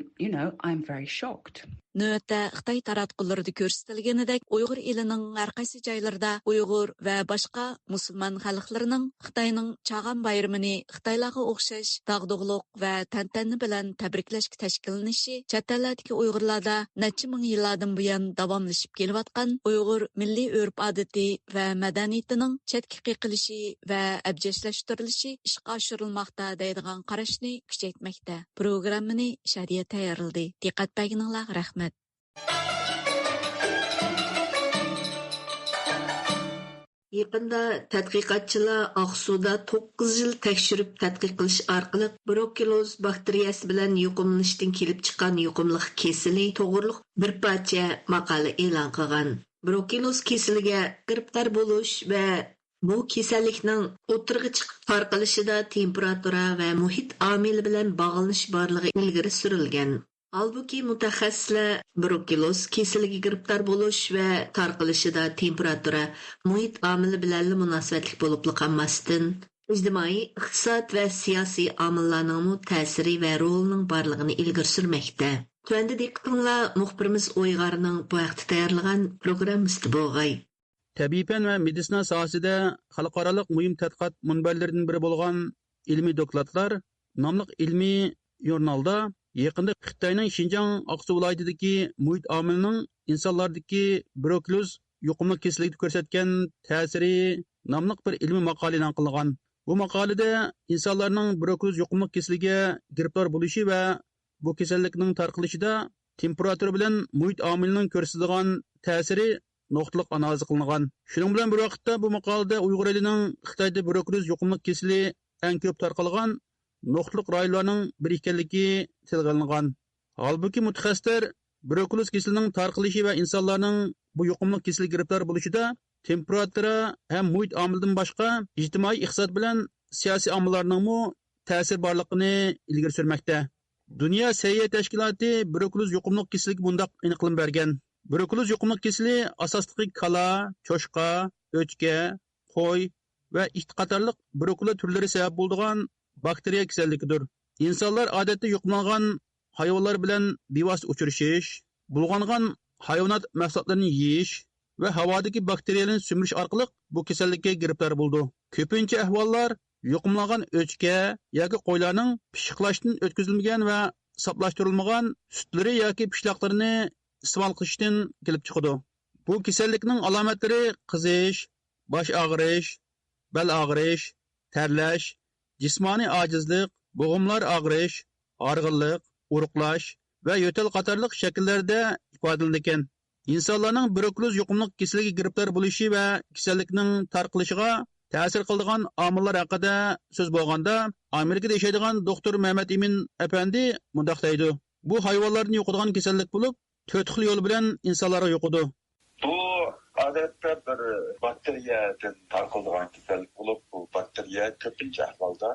I'm very shocked. Növətdə Xitay taratqularında göstərilgənidək Uyğur elining hər qaysı joylarında Uyğur və başqa musulmon xalqlarının Xitayning Chag'an bayramını Xitaylarga o'xshash dağdug'luq və tantanı bilan tabriklashga tashkillanishi chet ellardagi Uyg'urlarda necha ming yillardan buyon davomlashib kelayotgan Uyg'ur milliy urf-odati va madaniyatining chetga qiqilishi va abjashlashtirilishi ishga oshirilmoqda deydigan qarashni kuchaytmoqda. Programmani Shariya tayyorladi. Diqqat berganinglar rahmat. Yaqında tədqiqatçılar Aqsuda 9 yil tekshirib tədqiq qilish orqali brukelloz bakteriyasi bilan yuqumlanishdan kelib chiqqan yuqumliq kesili to'g'riliq bir parcha maqola e'lon qilgan. Brukelloz kesiliga giribdor bo'lish va Bu kasallikning o'tirg'i chiqib tarqalishida temperatura va muhit omili bilan bog'lanish borligi ilgari surilgan. Halbuki mutaxassislar brukelloz kasaliga giribtor bo'lish va tarqalishida temperatura, muhit omili bilan munosabatli bo'lib qolmasdan, ijtimoiy, iqtisod va siyosiy omillarning ta'siri va rolining borligini ilgari surmoqda. Tuanda diqqatinglar muxbirimiz O'yg'arning bu vaqtda tayyorlagan programmasi bo'lg'ay. Tabiiy fan va meditsina sohasida xalqaro muhim tadqiqot munbarlaridan biri bo'lgan ilmiy dokladlar nomli ilmiy jurnalda yaqinda Xitoyning Xinjiang Aqsu viloyatidagi muhit omilining insonlardagi brukelloz yuqumli kasallikka ko'rsatgan ta'siri nomli bir ilmiy maqola e'lon qilingan. Bu maqolada insonlarning brukelloz yuqumli kasalligiga giribtor bo'lishi va bu kasallikning tarqalishida temperatura bilan muhit omilining ko'rsatilgan ta'siri nuqtaliq analiz qilingan. Shuning bilan bir vaqtda bu maqolada Uyg'ur elining Xitoyda brukelloz yuqumli kasali eng ko'p tarqalgan nuqtaliq rayonlarning bir ekanligi tilga olingan. Halbuki mutaxassislar brukelloz kasalining tarqalishi va insonlarning bu yuqumli kasallikka giribtor bo'lishida temperatura ham muhit omilidan boshqa ijtimoiy iqtisod bilan siyosiy omillarning ta'sir borligini ilgari surmoqda. Dunyo sayyor tashkiloti brukelloz yuqumli kasalligiga bundaq aniqlam bergan. Brukelloz yuqumli kasali asosli kala, cho'shqa, o'chka, qo'y va it qatorliq brukelloz turlari sabab bo'lgan bakteriya kasalligidir. İnsanlar odatda yuqumlangan hayvonlar bilan bevosita uchrashish, bulg'angan hayvonot mahsulotlarini yeyish va havodagi bakteriyalarni sumirish orqali bu kasallikka giribtor bo'ldi. Ko'pincha ahvollar yuqumlangan o'chka yoki qo'ylarning pishiqlashdan o'tkazilmagan va soplashtirilmagan sutlari yoki pishloqlarini iste'mol qilishdan kelib chiqadi. Bu kasallikning alomatlari qizish, bosh og'rish, bel og'rish, terlash, jismoniy ojizlik, bo'g'imlar og'rish, og'riqlik, uruqlash va yo'tal qatorliq shakllarda ifodalangan. İnsanlarning brukelloz yuqumli kasalligiga giribtor bo'lishi va kasallikning tarqalishiga ta'sir qiladigan omillar haqida so'z bo'lganda, Amerikada yashaydigan doktor Mehmet Emin Efendi mundaq deydi. Bu hayvonlarni yo'qotgan kasallik bo'lib, 4 xil yo'l bilan insonlarga yo'qidi. Bu odatda bir bakteriyadan tarqalgan kasallik bo'lib, bu bakteriya ko'pincha ahvolda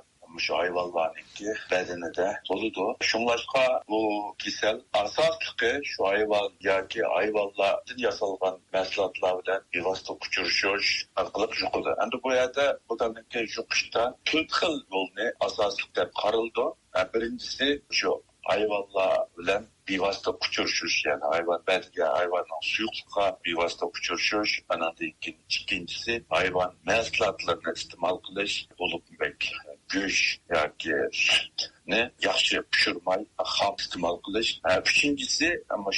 shu hayvonlarningki badanida bo'ladi. Shunlashqa bu kasal asosligi shu hayvon yoki hayvonlardan yasalgan mahsulotlar bilan bevosita uchrashish orqali yuqadi. Endi bu yerda bularningki yuqishda 4 xil yo'lni asosli deb qaraldi. Birinchisi shu hayvonlar bilan bevosita uchrashish, ya'ni hayvon badaniga, hayvonning suyuqligiga bevosita uchrashish. Ikkinchisi hayvon mahsulotlarini iste'mol qilish bo'lib go'sht yoki sutni yaxshi pishirmay ham iste'mol qilish. Uchinchisi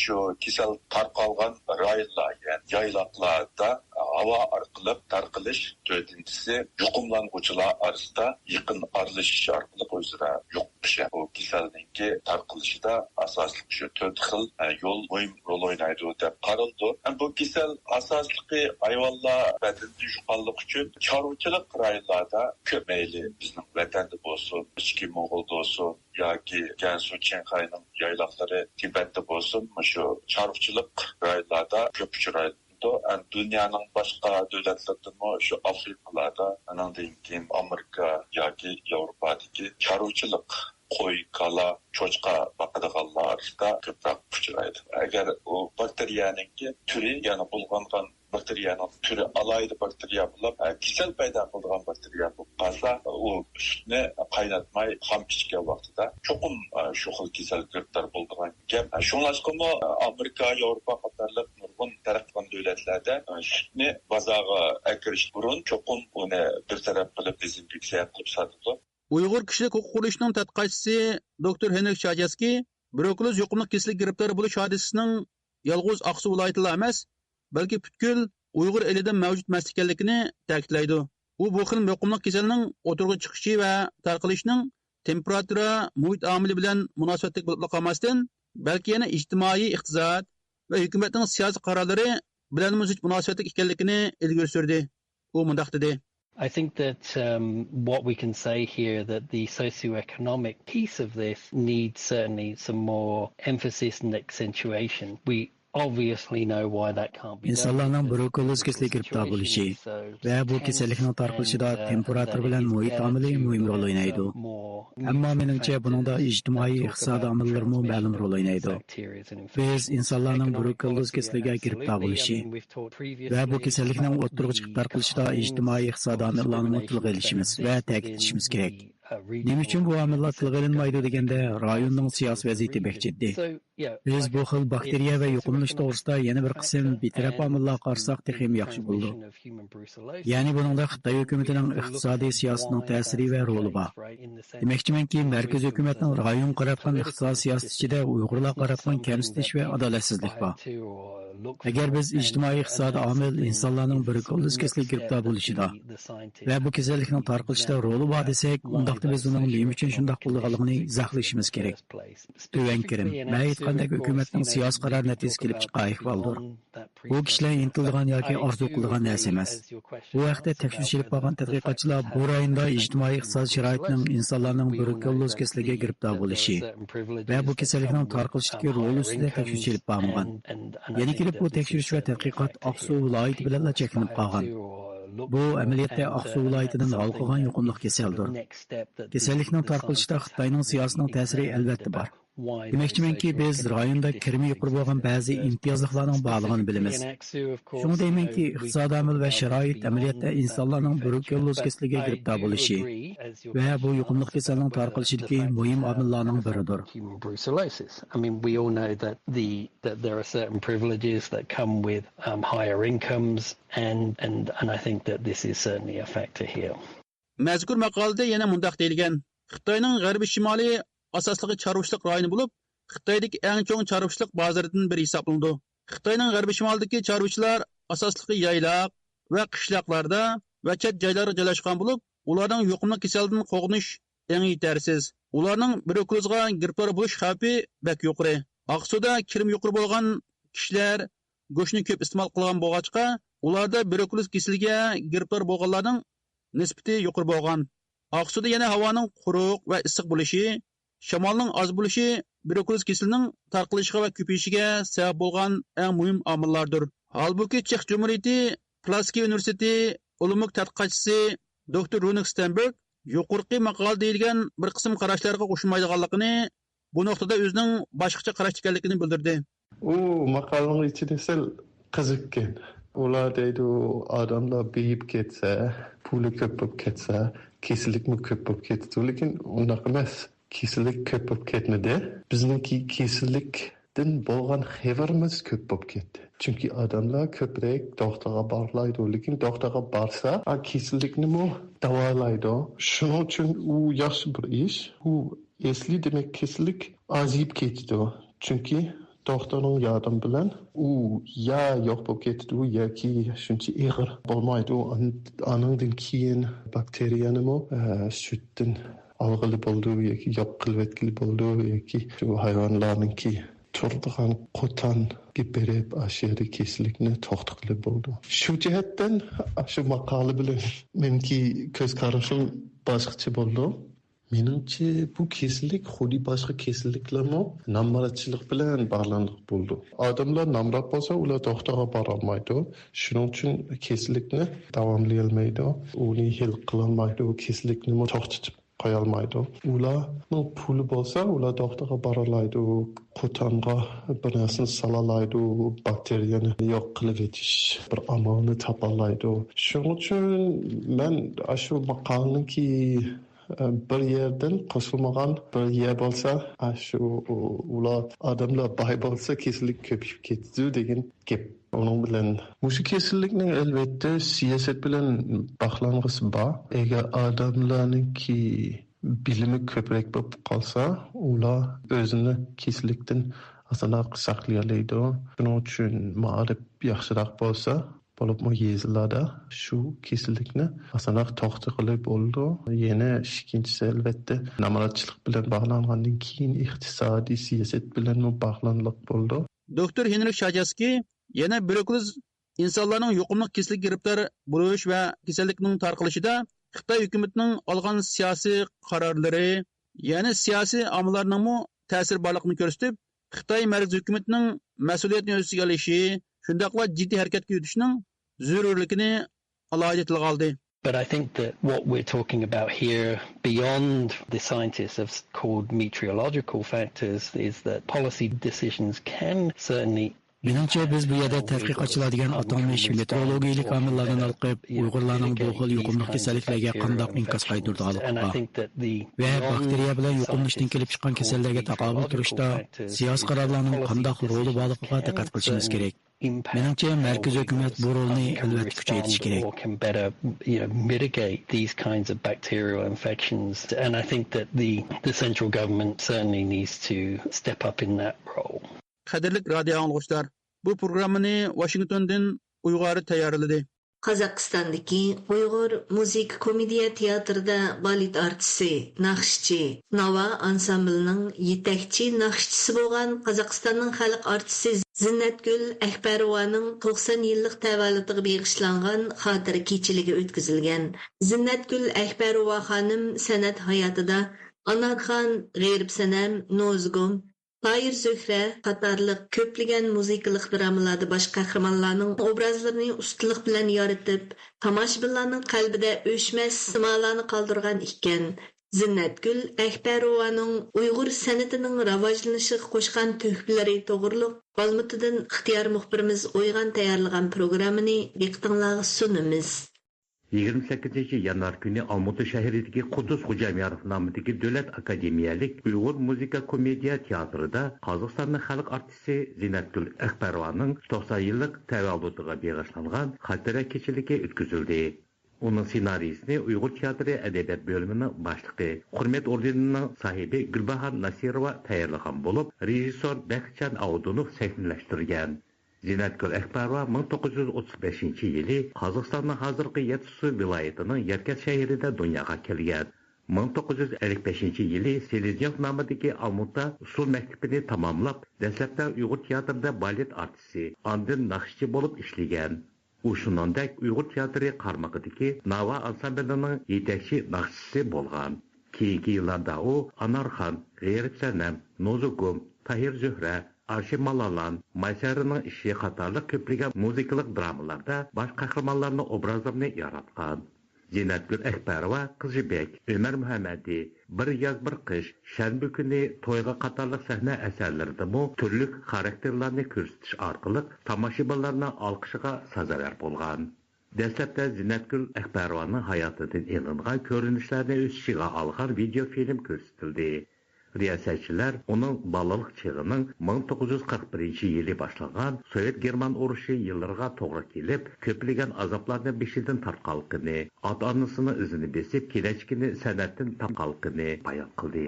shu kasal tarqalgan rayonlar, ya'ni yayloqlarda havo orqali tarqalish. To'rtinchisi yuqumlanuvchilar orasida yaqin aralashish orqali o'zaro yuqish. Bu kasallikning tarqalishida asosli shu 4 xil yo'l muhim rol o'ynaydi deb qaraldi. Bu kasal asosligi hayvonlar badanida yuqqanlik uchun chorvachilik rayonlarda ko'p, mayli bizning vatanda bo'lsin, ichki Mo'g'ulda bo'lsin yoki Gansu, Chenxayning yayloqlari, Tibetda bo'lsin, shu chorvachilik rayonlarda ko'p uchraydi. Dunyoning boshqa davlatlarida shu Afrikalarda, andan keyin Amerika yoki Yevropadagi chorvachilik qo'y, kala, cho'chqa boqadiganlarda ko'proq uchraydi. Agar u bakteriyaning turi, ya'ni bulg'angan bakteriyaning turi alayda bakteriya bo'lib, kasal paydo qiladigan bakteriya bo'lib qolsa, u sutni qaynatmay ham ichgan vaqtida cho'qim shu xil kasallik giribtor bo'ladigan gap. Shunlashqimi Amerika, Yevropa qatorliq nurg'un taraqqiyotgan davlatlarda sutni bozorga akirish burun cho'qim uni bir taraf qilib dezinfeksiya qilib sotadi. Uyg'ur kishilik huquq qurulishning tadqiqotchisi Dr. Henrik Chajaski brukelloz yuqumli kasallikka giribtor bo'lish hodisasining yolg'iz Aqsu viloyatida emas, balki butkul Uyg'ur elida mavjud emas ekanligini ta'kidlaydi. U bu xil yuqumli kasalning o'tirg'i chiqishi va tarqalishining temperatura, muhit omili bilan munosabatli bo'lib qolmasdan, balki yana ijtimoiy, iqtisod va hukumatning siyosiy qarorlari bilan munosabatli ekanligini ilgari surdi. U mundaq dedi: I think that what we can say here that the socioeconomic piece of this needs certainly some more emphasis and accentuation. We obviously know why that can't be done. İnsanlarning brukelloz kasalligiga giribdor bo'lishi va bu kasallikning tarqalishida temperatura bilan muhit omili muhim rol o'ynaydi. Ammo menimcha buningda ijtimoiy iqtisodiy omillar ma'lum rol o'ynaydi. Biz insonlarning brukelloz kasalligiga giribdor bo'lishi va bu kasallikning o'ttirg'i chiqib tarqalishida ijtimoiy iqtisodiy omillarni tilga olishimiz va ta'kidlashimiz kerak. Nima uchun bu omillar tilga olinmaydi deganda rayonning siyosiy vaziyati bek jiddiy. Biz bu xil bakteriya va yuqumlanish to'g'risida yana bir qism betaraf omillar qarsak texim yaxshi bo'ldi. Ya'ni buningda Xitoy hukumatining iqtisodiy siyosatining ta'siri va roli bor. Demakchimanki, markaziy hukumatning rayon qaratgan iqtisodiy siyosati ichida Uyg'urlar qaratgan kamsitish va adolatsizlik bor. Agar biz ijtimoiy iqtisodiy omil insonlarning brukelloz kasalligiga giribdor bo'lishida va bu kasallikning tarqalishida roli bor desak, undaqda biz uning nima uchun shunday bo'lganligini izohlashimiz kerak. Tuvan kirim, men aytgandek hukumatning siyosiy qaror natijasi kelib chiqqan ahvoldir. Bu kishilar intilgan yoki orzu qilgan narsa emas. Bu haqda tekshirish olib borgan tadqiqotchilar bu rayonda ijtimoiy iqtisodiy sharoitning insonlarning brukelloz kasalligiga giribdor bo'lishi va bu kasallikning tarqalishidagi roli ustida tekshirish olib borgan. Yana kelib bu tekshirish va tadqiqot Aqsu viloyati bilan cheklanib qolgan. Bu amaliyotda Aqsu viloyatidan g'alqagan yuqumli kasaldir. Kasallikning tarqalishida Xitoyning siyosatining ta'siri albatta bor. Demakchimanki, biz rayonda kirimi yuqori bo'lgan ba'zi imtiyozliklarning borligini bilamiz. Shunga deymanki, iqtisodiy omil va sharoit amaliyotda insonlarning brukelloz kasalligiga giribdor bo'lishi va bu yuqumli kasallikning tarqalishidagi muhim omillarning biridir. I mean, we all know that there are certain privileges that come with higher incomes, and I think that this is certainly a factor here. Mazkur maqolada yana mundaq deyilgan: Xitoyning g'arbiy shimoliy asosligi chorvachilik rayoni bo'lib, Xitoydagi eng cho'ng chorvachilik bozoridan biri hisoblanadi. Xitoyning g'arbiy shimolidagi chorvachilar asosligi yayloq va qishloqlarda va chet joylarda joylashgan bo'lib, ularning yuqumli kasallikdan qo'rqinish eng yetarsiz. Ularning brukelozga giribtor bo'lish xavfi bak yuqori. Aqsuda kirim yuqori bo'lgan kishilar go'shtni ko'p iste'mol qilgan bo'lg'achqa, ularda brukeloz kasalligiga giribtor bo'lganlarning nisbati yuqori bo'lgan. Aqsuda yana havoning quruq va issiq bo'lishi, shamolning oz bo'lishi brukeloz kasalining tarqalishiga va ko'payishiga sabab bo'lgan eng muhim omillardir. Holbuki Chex Jumhuriyati Plasky universiteti ulumuk tadqiqotchisi Dr. Runik Stenberg yuqorqi maqolada deyilgan bir qism qarashlarga qo'shilmaydiganligini, bu nuqtada o'zining boshqacha qarash ekanligini bildirdi. U maqolaning ichida sal qiziqgan. Ular deydi, odamlar beyib ketsa, puli ko'p bo'lib ketsa, kasallikmi ko'p bo'lib ketdi. Lekin undaq emas. Kasallik ko'p bo'lib ketmadi. Bizningki kasallikdan bo'lgan xabarimiz ko'p bo'lib ketdi. Chunki odamlar ko'proq doktorga borlaydi, lekin doktorga borsa, kasallikni davolaydi. Shuning uchun u yaxshi bir ish. U esli demak kasallik aziyib ketdi. Chunki doktorning yordami bilan u ya yo'q bo'lib ketdi yoki shuncha ig'ir bo'lmaydi. Andan keyin bakteriyani sutdan alg'ili bo'ldi yoki yo'q qilib etkili bo'ldi yoki shu hayvonlarningki turadigan qo'tonga berib ashiyada kasallikni to'xtatib bo'ldi. Shu jihatdan shu maqola bilan menki ko'z qarashim boshqacha bo'ldi. Menimcha bu kasallik xuddi boshqa kasalliklarmi namratchilik bilan bog'lanib bo'ldi. Odamlar namrat bo'lsa, ular doktorga bora olmaydi. Shuning uchun kasallikni davomlayolmaydi, uni hal qilolmaydi, kasallikni to'xtatib qo'ya olmaydi. Ularning puli bo'lsa, ular doktorga bora oladi, qo'tonga bir narsani solalaydi, bakteriyani yo'q qilib etish bir amalni topa oladi. Shuning uchun men shu maqolniki bir yerdan qo'shilmagan bir yer bo'lsa, shu ular odamlar boy bo'lsa kasallik ko'payib ketdi degan gap. Onun bilan mushu kasallikning albatta siyosat bilan bog'lang'isi bor. Agar odamlarningki bilimi ko'proq bo'lib qolsa, ular o'zini kasallikdan asanoq saqlay oladi. Shuning uchun ma'rif yaxshiroq bo'lsa, bo'libmi yezlarda shu kasallikni asanoq to'xta qilib bo'ldi. Yana ikkinchisi albatta namoratchilik bilan bog'langandan keyin iqtisodiy siyosat bilan bog'lanliq bo'ldi. Doktor Henrik Shajaski yana brukeloz insonlarning yuqumli kasallikka giribtor bo'lish va kasallikning tarqalishida Xitoy hukumatining olgan siyosiy qarorlari, ya'ni siyosiy omillarning ta'sir borligini ko'rsatib, Xitoy mərkəzi hökumətinin məsuliyyətini öz içigə alishi, shundaqla ciddi hərəkətə yürütüşünün zərurligini alohida tilga oldi. But I think that what we're talking about here, beyond the scientists have called meteorological factors, is that policy decisions can certainly Menimcha biz bu yerda tadqiqotchilar degan atalmish meteorologiyalik omillardan olib Uyg'urlarning bu xil yuqumli kasalliklarga qanday inkas qaytardiganligini va bakteriya bilan yuqumlashdan kelib chiqqan kasallarga taqobil turishda siyosiy qarorlarning qanday roli borligiga diqqat qilishimiz kerak. Menimcha markaziy hukumat bu rolni albatta kuchaytirishi kerak. Mitigate these kinds of bacterial infections, and I think that the central government certainly needs to step up in that role. Qadrli radio anglagıçlar, bu programmani Washingtondan Uyg'ur tayyorladi. Qozog'istondagi Uyg'ur muzika komediya teatrida balet artisti, naqshchi, Nava ansamblining yetakchi naqshchisi bo'lgan Qozog'istonning xalq artisti Zinnatgul Akbarovaning 90 yillik tavalludiga bag'ishlangan xotira kechiligi o'tkazilgan. Zinnatgul Akbarova xonim san'at hayotida Anarxon, G'erib Sanam, Nozgum, Tahir Zöhre qatarlıq köplеген muzikалық dramalarda baş qahramonlarning obrazlarini ustalik bilan yaratib, tomoshabinlarning qalbida o'chmas simalarni qoldirgan ekan. Zinnatgul Akbarovaning Uyg'ur san'atining rivojlanishiga qo'shgan tuhfalari to'g'riliq Olmutadan ixtiyor muxbirimiz O'yg'an tayyorlagan programmani diqqatingizga sunamiz. 28 yanvar günü Almutu şəhərindəki Qudus Xocameyrov namidəki Dövlət Akademiyalik Uyğur Muzika Komediya Teatrıda Qazaxstanın xalq artisti Zinnatgul Akbarovanın 90 yıllık təvəllüdüne bağışlanğan xatirə keçiligi ötküzüldü. Onun senarisini Uyğur Teatrı Ədəbiyyat bölümünün başlığı, Hürmet Ordeni'nin sahibi Gülbahar Nasirova tayarlagan bolup, rejissor Bəxtcan Avdunov səhnələşdirgan. Zinnatgul Akbarova 1935 yılı Qazaxstanның hazırkı Yetsu vilayetinin Yerkes şehirinde dünyaya kelgan. 1955 yılı Selezyov namidagi Almutda usul mektebini tamamlab, dastlabda Uyg'ur teatrida balet artisti, andin naqshchi bo'lib ishlagan. U shuningdek Uyg'ur teatri qarmog'idagi Nava ansamblining yetakchi naqshchisi bo'lgan. Keyingi yillarda u Anarxon, G'erib Sanam, Nozugum, Tahir Zöhre, Arşi Malalan, Maysarının işi qatarlıq köplegen muzikалық dramalarda baş qahramonlarni obrazlarını yaratgan. Zinnatgul Akbarova, Qizibek, Ömer Muhammadi, Bir yaz bir qish, shanba kuni to'yga qatarlıq sahna asarlaridami turli xarakterlarni ko'rsatish orqali tomoshabinlarning olqishiga sazovor bo'lgan. Dastlabda Zinnatgul Akbarovaning hayotidan elingan ko'rinishlarni o'z ichiga olgan video film ko'rsatildi. Riyasatchilar uning balalik chig'ining 1941 yili boshlangan Sovet German urushi yillariga to'g'ri kelib, ko'plagan azoblarni beshidan tarqalqini, ota-onasini izini besib, kelajagini san'atdan tarqalqini bayon qildi.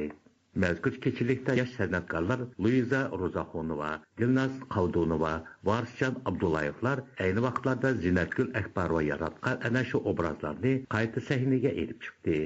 Mazkur kechilikda yosh san'atkorlar Luiza Rozaxonova, Dilnaz Qavdunova, Varsjan Abdullayevlar ayni vaqtlarda Zinnatgul Akbarova yaratgan ana shu obrazlarni qayta sahnaga elib chiqdi.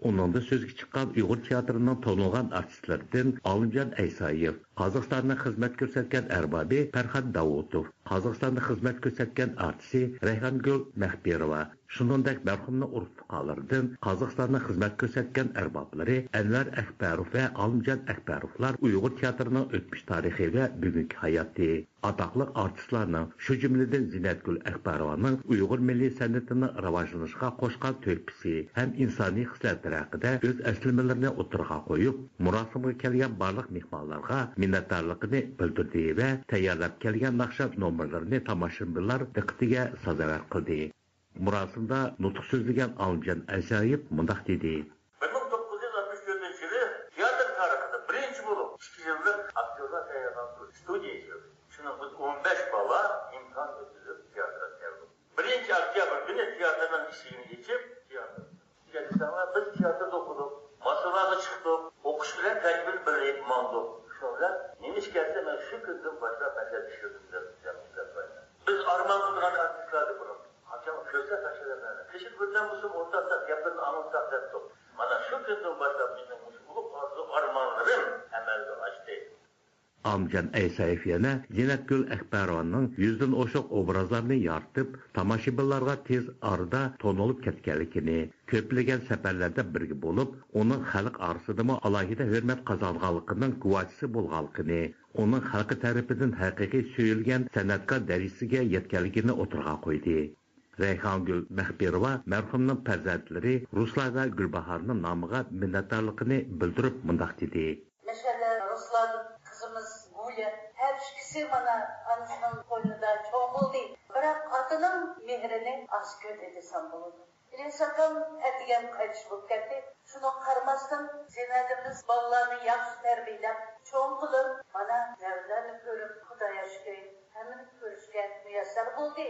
Onunda sözgü çıkan Uyghur teatrının tanılgan artistlerden Alimcan Aysayev, Qazaxstan'da xizmet gösterken erbabi Ferhat Davutov, Qazaxstan'da xizmet gösterken artisti Reyhangul Mehbirova, shuningdek mərhumning urf-fuqalardan Qazaxstan'da xizmet gösterken erbabları Enver Akbarov ve Alimcan Akbarovlar Uyghur teatrının ötmüş tarihi ve bugünkü hayatı, adaqlıq artistlarning, şu cümleden Zinnatgul Akbarovaning Uyghur milli san'atini rivojlanishga qo'shgan to'pisi ham insoniy hislatlar haqida o'z aslimalarini o'tirg'a qo'yib, murosimga kelgan barliq mehmonlarga minnatdorligini bildirdi va tayyorlab kelgan naqsha nomerlarini tomoshabinlar diqqatiga sazovor qildi. Murosimda nutq so'zlagan Alimjan Asayev mundaq dedi: 1964 yılı tiyatr tarixida birinchi bo'lib 2 yillik aktyorlar tayyorlab studiya ishlaydi. Shuni biz 15 bala imtihon o'tkazib teatrga keldik. 1-oktyabr kuni teatrning eshigini yechib, biz teatrda o'qidik, masoraga chiqdik, o'qish bilan takbir birlayib mandik. Shunlar nima ish kelsa men shu kundan boshlab asar tushirdim deb biz armon qilgan artistlarni buni haqam ko'rsa tashlamaydi. Teshik birdan bo'lsa o'rtada gaplarni anglab debdi. Mana shu kundan boshlab mening ulug' orzu armonlarim amalga oshdi. Amjan Aysayev yana Zinatgul Akbarovaning yüzdən oşuq obrazlarını yaratıb, tomoshabinlarga tez arada tonolib ketganligini, ko'plagan safarlarda birga bo'lib, uning xalq orasidami alohida hurmat qozonganligining guvohchisi bo'lganligini, uning xalqi tarafidan haqiqiy so'yilgan san'atkor darajasiga yetganligini o'tirg'a qo'ydi. Rayhongul Mahbirova marhumning farzandlari Ruslar va Gulbaharning nomiga minnatdorligini bildirib mundaq dedi. Mesela Ruslar kızımız Gulya her ikisi bana anasının koynunda çok oldu. Bırak atının mehrini az kötü desem bulundu. İnsanın etigen kaçış bulup geldi. Şunu karmasın, zinedimiz ballarını yaxşı terbiyelep, çoğun kılıp, bana nevlerini görüp, Kudaya şükür, hemen görüşken müyesser buldu.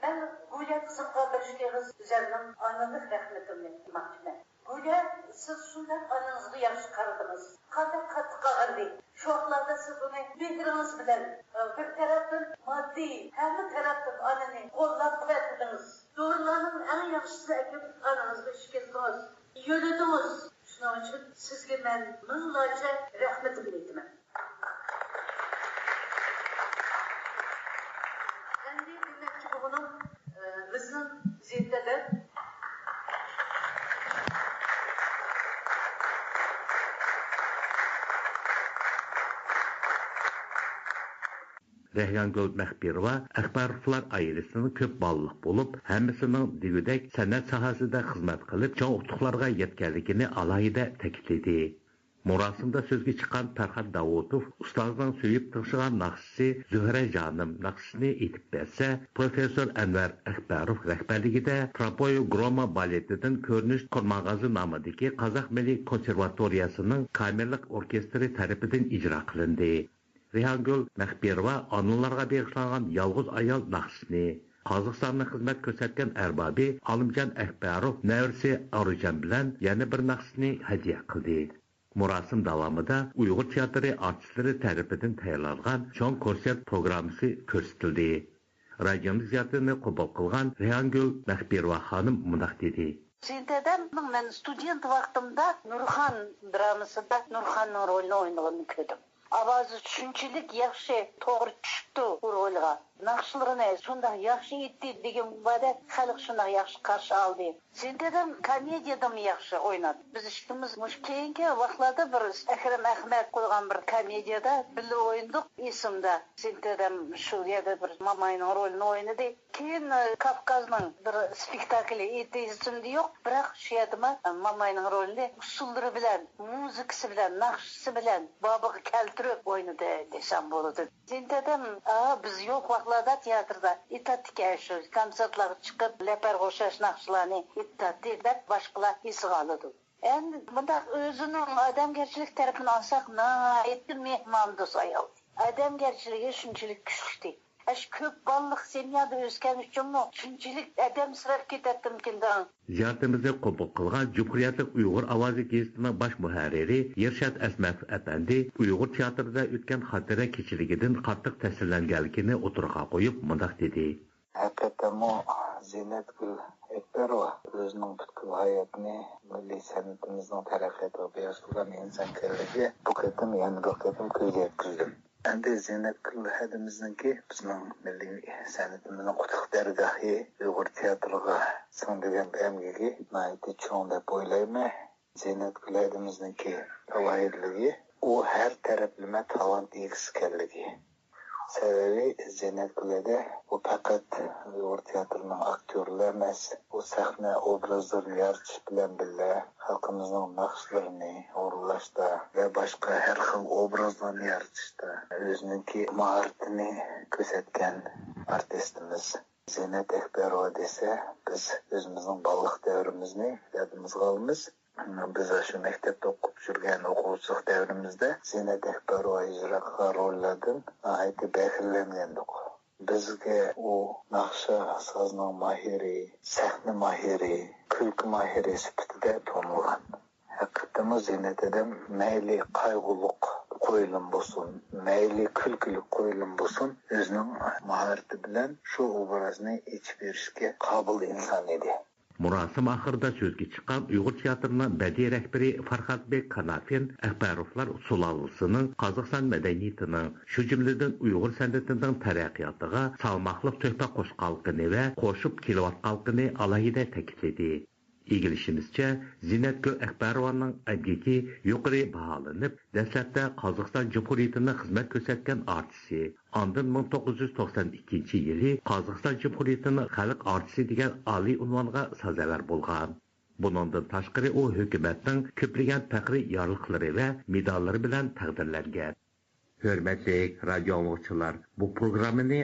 Ben Gulya kızımga bir iştihız üzerinden ananlık rahmetimle mahkeme. Gulya, siz şundan ananızı yaxşı karadınız. Kadar katı kağırdı. Şu anlarda siz onu bildiriniz bilen, bir taraftan maddi, hem taraftan ananı kollap kuvvetlediniz. Doğrularının en yaxşısı ekip ananızı şikezdiniz. Yönediniz. Şunun için sizge ben mınlarca rahmetimi etmem. Kendi demek ki bunun bizim zihdeler Rayhongul Mahbirova Akbarovlar oilasining ko'p balliq bo'lib, hammasining digudek san'at sohasida xizmat qilib, cho'ng utuqlarga yetganligini alohida ta'kidladi. Murosimda so'zga chiqqan Farhod Davudov ustozning so'yib tig'ishigan naqshisi Zuhra Jonim naqshisini aytib bersa, professor Anvar Akbarov rahbarligida Trapoyo Groma baletidan ko'rinish Qurmag'azi nomidagi Qozoq Milliy konservatoriyasining kamerlik orkestri tarafidan ijro qilindi. Rayhongul Mahbirova onalarga bag'ishlangan yolg'iz ayol naqshisini Qozog'istonda xizmat ko'rsatgan arbobi Olimjon Akbarov navrisi Arujan bilan yana bir naqshisini hadya qildi. Murosim davomida Uyg'ur teatri artistlari tarafidan tayyorlangan cho'ng konsert programmasi ko'rsatildi. Radiomiz ziyoratini qabul qilgan Rayhongul Mahbirova xonim mundaq dedi. Senteden ben student vaqtimda Nurxon dramasida Nurxonning rolini o'ynaganini ko'rdim. Avazı tushunchilik yaxshi, to'g'ri tushibdi bu rolga. Naqshlarini shunday yaxshi etdi degan va'da xalq shunday yaxshi qarshi oldi. Senteden komediyadam yaxshi o'ynadi. Biz ishimiz mush keyingi vaqtlarda bir Akram Ahmad qo'ygan bir komediyada birga o'ynadik esimda. Senteden shu yerda bir mamayning rolini o'ynadi. Keyin Kavkazning bir spektakli esimda yo'q, biroq shu yerda mamayning rolini usullari bilan, muzikasi bilan, naqshisi bilan bobiga keltirib o'ynadi desam bo'ladi. Senteden biz yo'q vaqtlarda teatrda itatga shu konsertlarga chiqib lepar qo'shash naqshlarni itatdi deb boshqalar esiga oladi. Endi bunda o'zining odamgarchilik tarafini olsak, aytdim mehmondo'st ayol. Odamgarchiligi shunchalik kuchli. Ash ko'p balliq semiyada o'sgan uchunmi shunchalik odam sirab ketadimkinda. Ziyoratimizni qabul qilgan Cumhuriyetlik Uyg'ur ovozi gazetining bosh muharriri Yershad Asmatov apandi Uyg'ur teatrida o'tgan xotira kechiligidan qattiq ta'sirlanganligini o'tirg'a qo'yib mundaq dedi. Haqiqatan Zinatgul Akbarova o'zining butkul hayotini milliy san'atimizning taraqqiyotiga bag'ishlagan inson kimligi bu qatam yana bir qatam ko'zga yetkazdi. Endi Zinatgul hadimizniki bizning milliy san'atimizning qutlug' dargohi Uyg'ur teatriga singdirgan emgigi nihoyatda cho'ng deb o'ylayman. Zinatgul hadimizniki alohidligi u har taraflama talant egasi ekanligi. Sebebi Zinatgul'da bu faqat Uyg'ur teatrining aktyorlari emas, bu sahna obrazlarini yaratish bilan birga xalqimizning naqshlarini o'rlashda va boshqa har xil obrazlarni yaratishda o'zining mahoratini ko'rsatgan artistimiz Zinat Akbarova desa, biz o'zimizning balliq davrimizni yodimizga olamiz. Biz shu maktabda o'qib yurgan o'quvchilik davrimizda Zinat Akbarova ijro qilgan rollardan aytib bahramlangandik. Bizga u naqsha sozning mahiri, sahna mahiri, kulki mahiri sifatida tanilgan. Haqiqatan Zinat adam mayli qayg'uliq qo'yilim bo'lsin, mayli kulkilik qo'yilim bo'lsin, o'zining mahorati bilan shu obrazni ichib berishga qobil inson edi. Murosim oxirida so'zga chiqqan Uyg'ur teatrining badiiy rahbari Farhadbek Kanafin Axbarovlar sulolasining Qozog'iston madaniyatining, shu jumladan Uyg'ur san'atining taraqqiyotiga salmoqli tuhfa qo'shqalqini va qo'shib kelayotganligini alohida ta'kidladi. Egilishimizcha, Zinatgul Axbarovaning amgaki yuqori baholanib, dastlabda Qozog'iston Jumhuriyatining xizmat ko'rsatgan artisti, ondan 1992-yili Qozog'iston Jumhuriyatining xalq artisti degan oliy unvonga sazovor bo'lgan. Buningdan tashqari u hukumatning ko'plagan faxriy yorliqlari va medallari bilan taqdirlangan. Hörmətli radio anlıqçılar, bu programını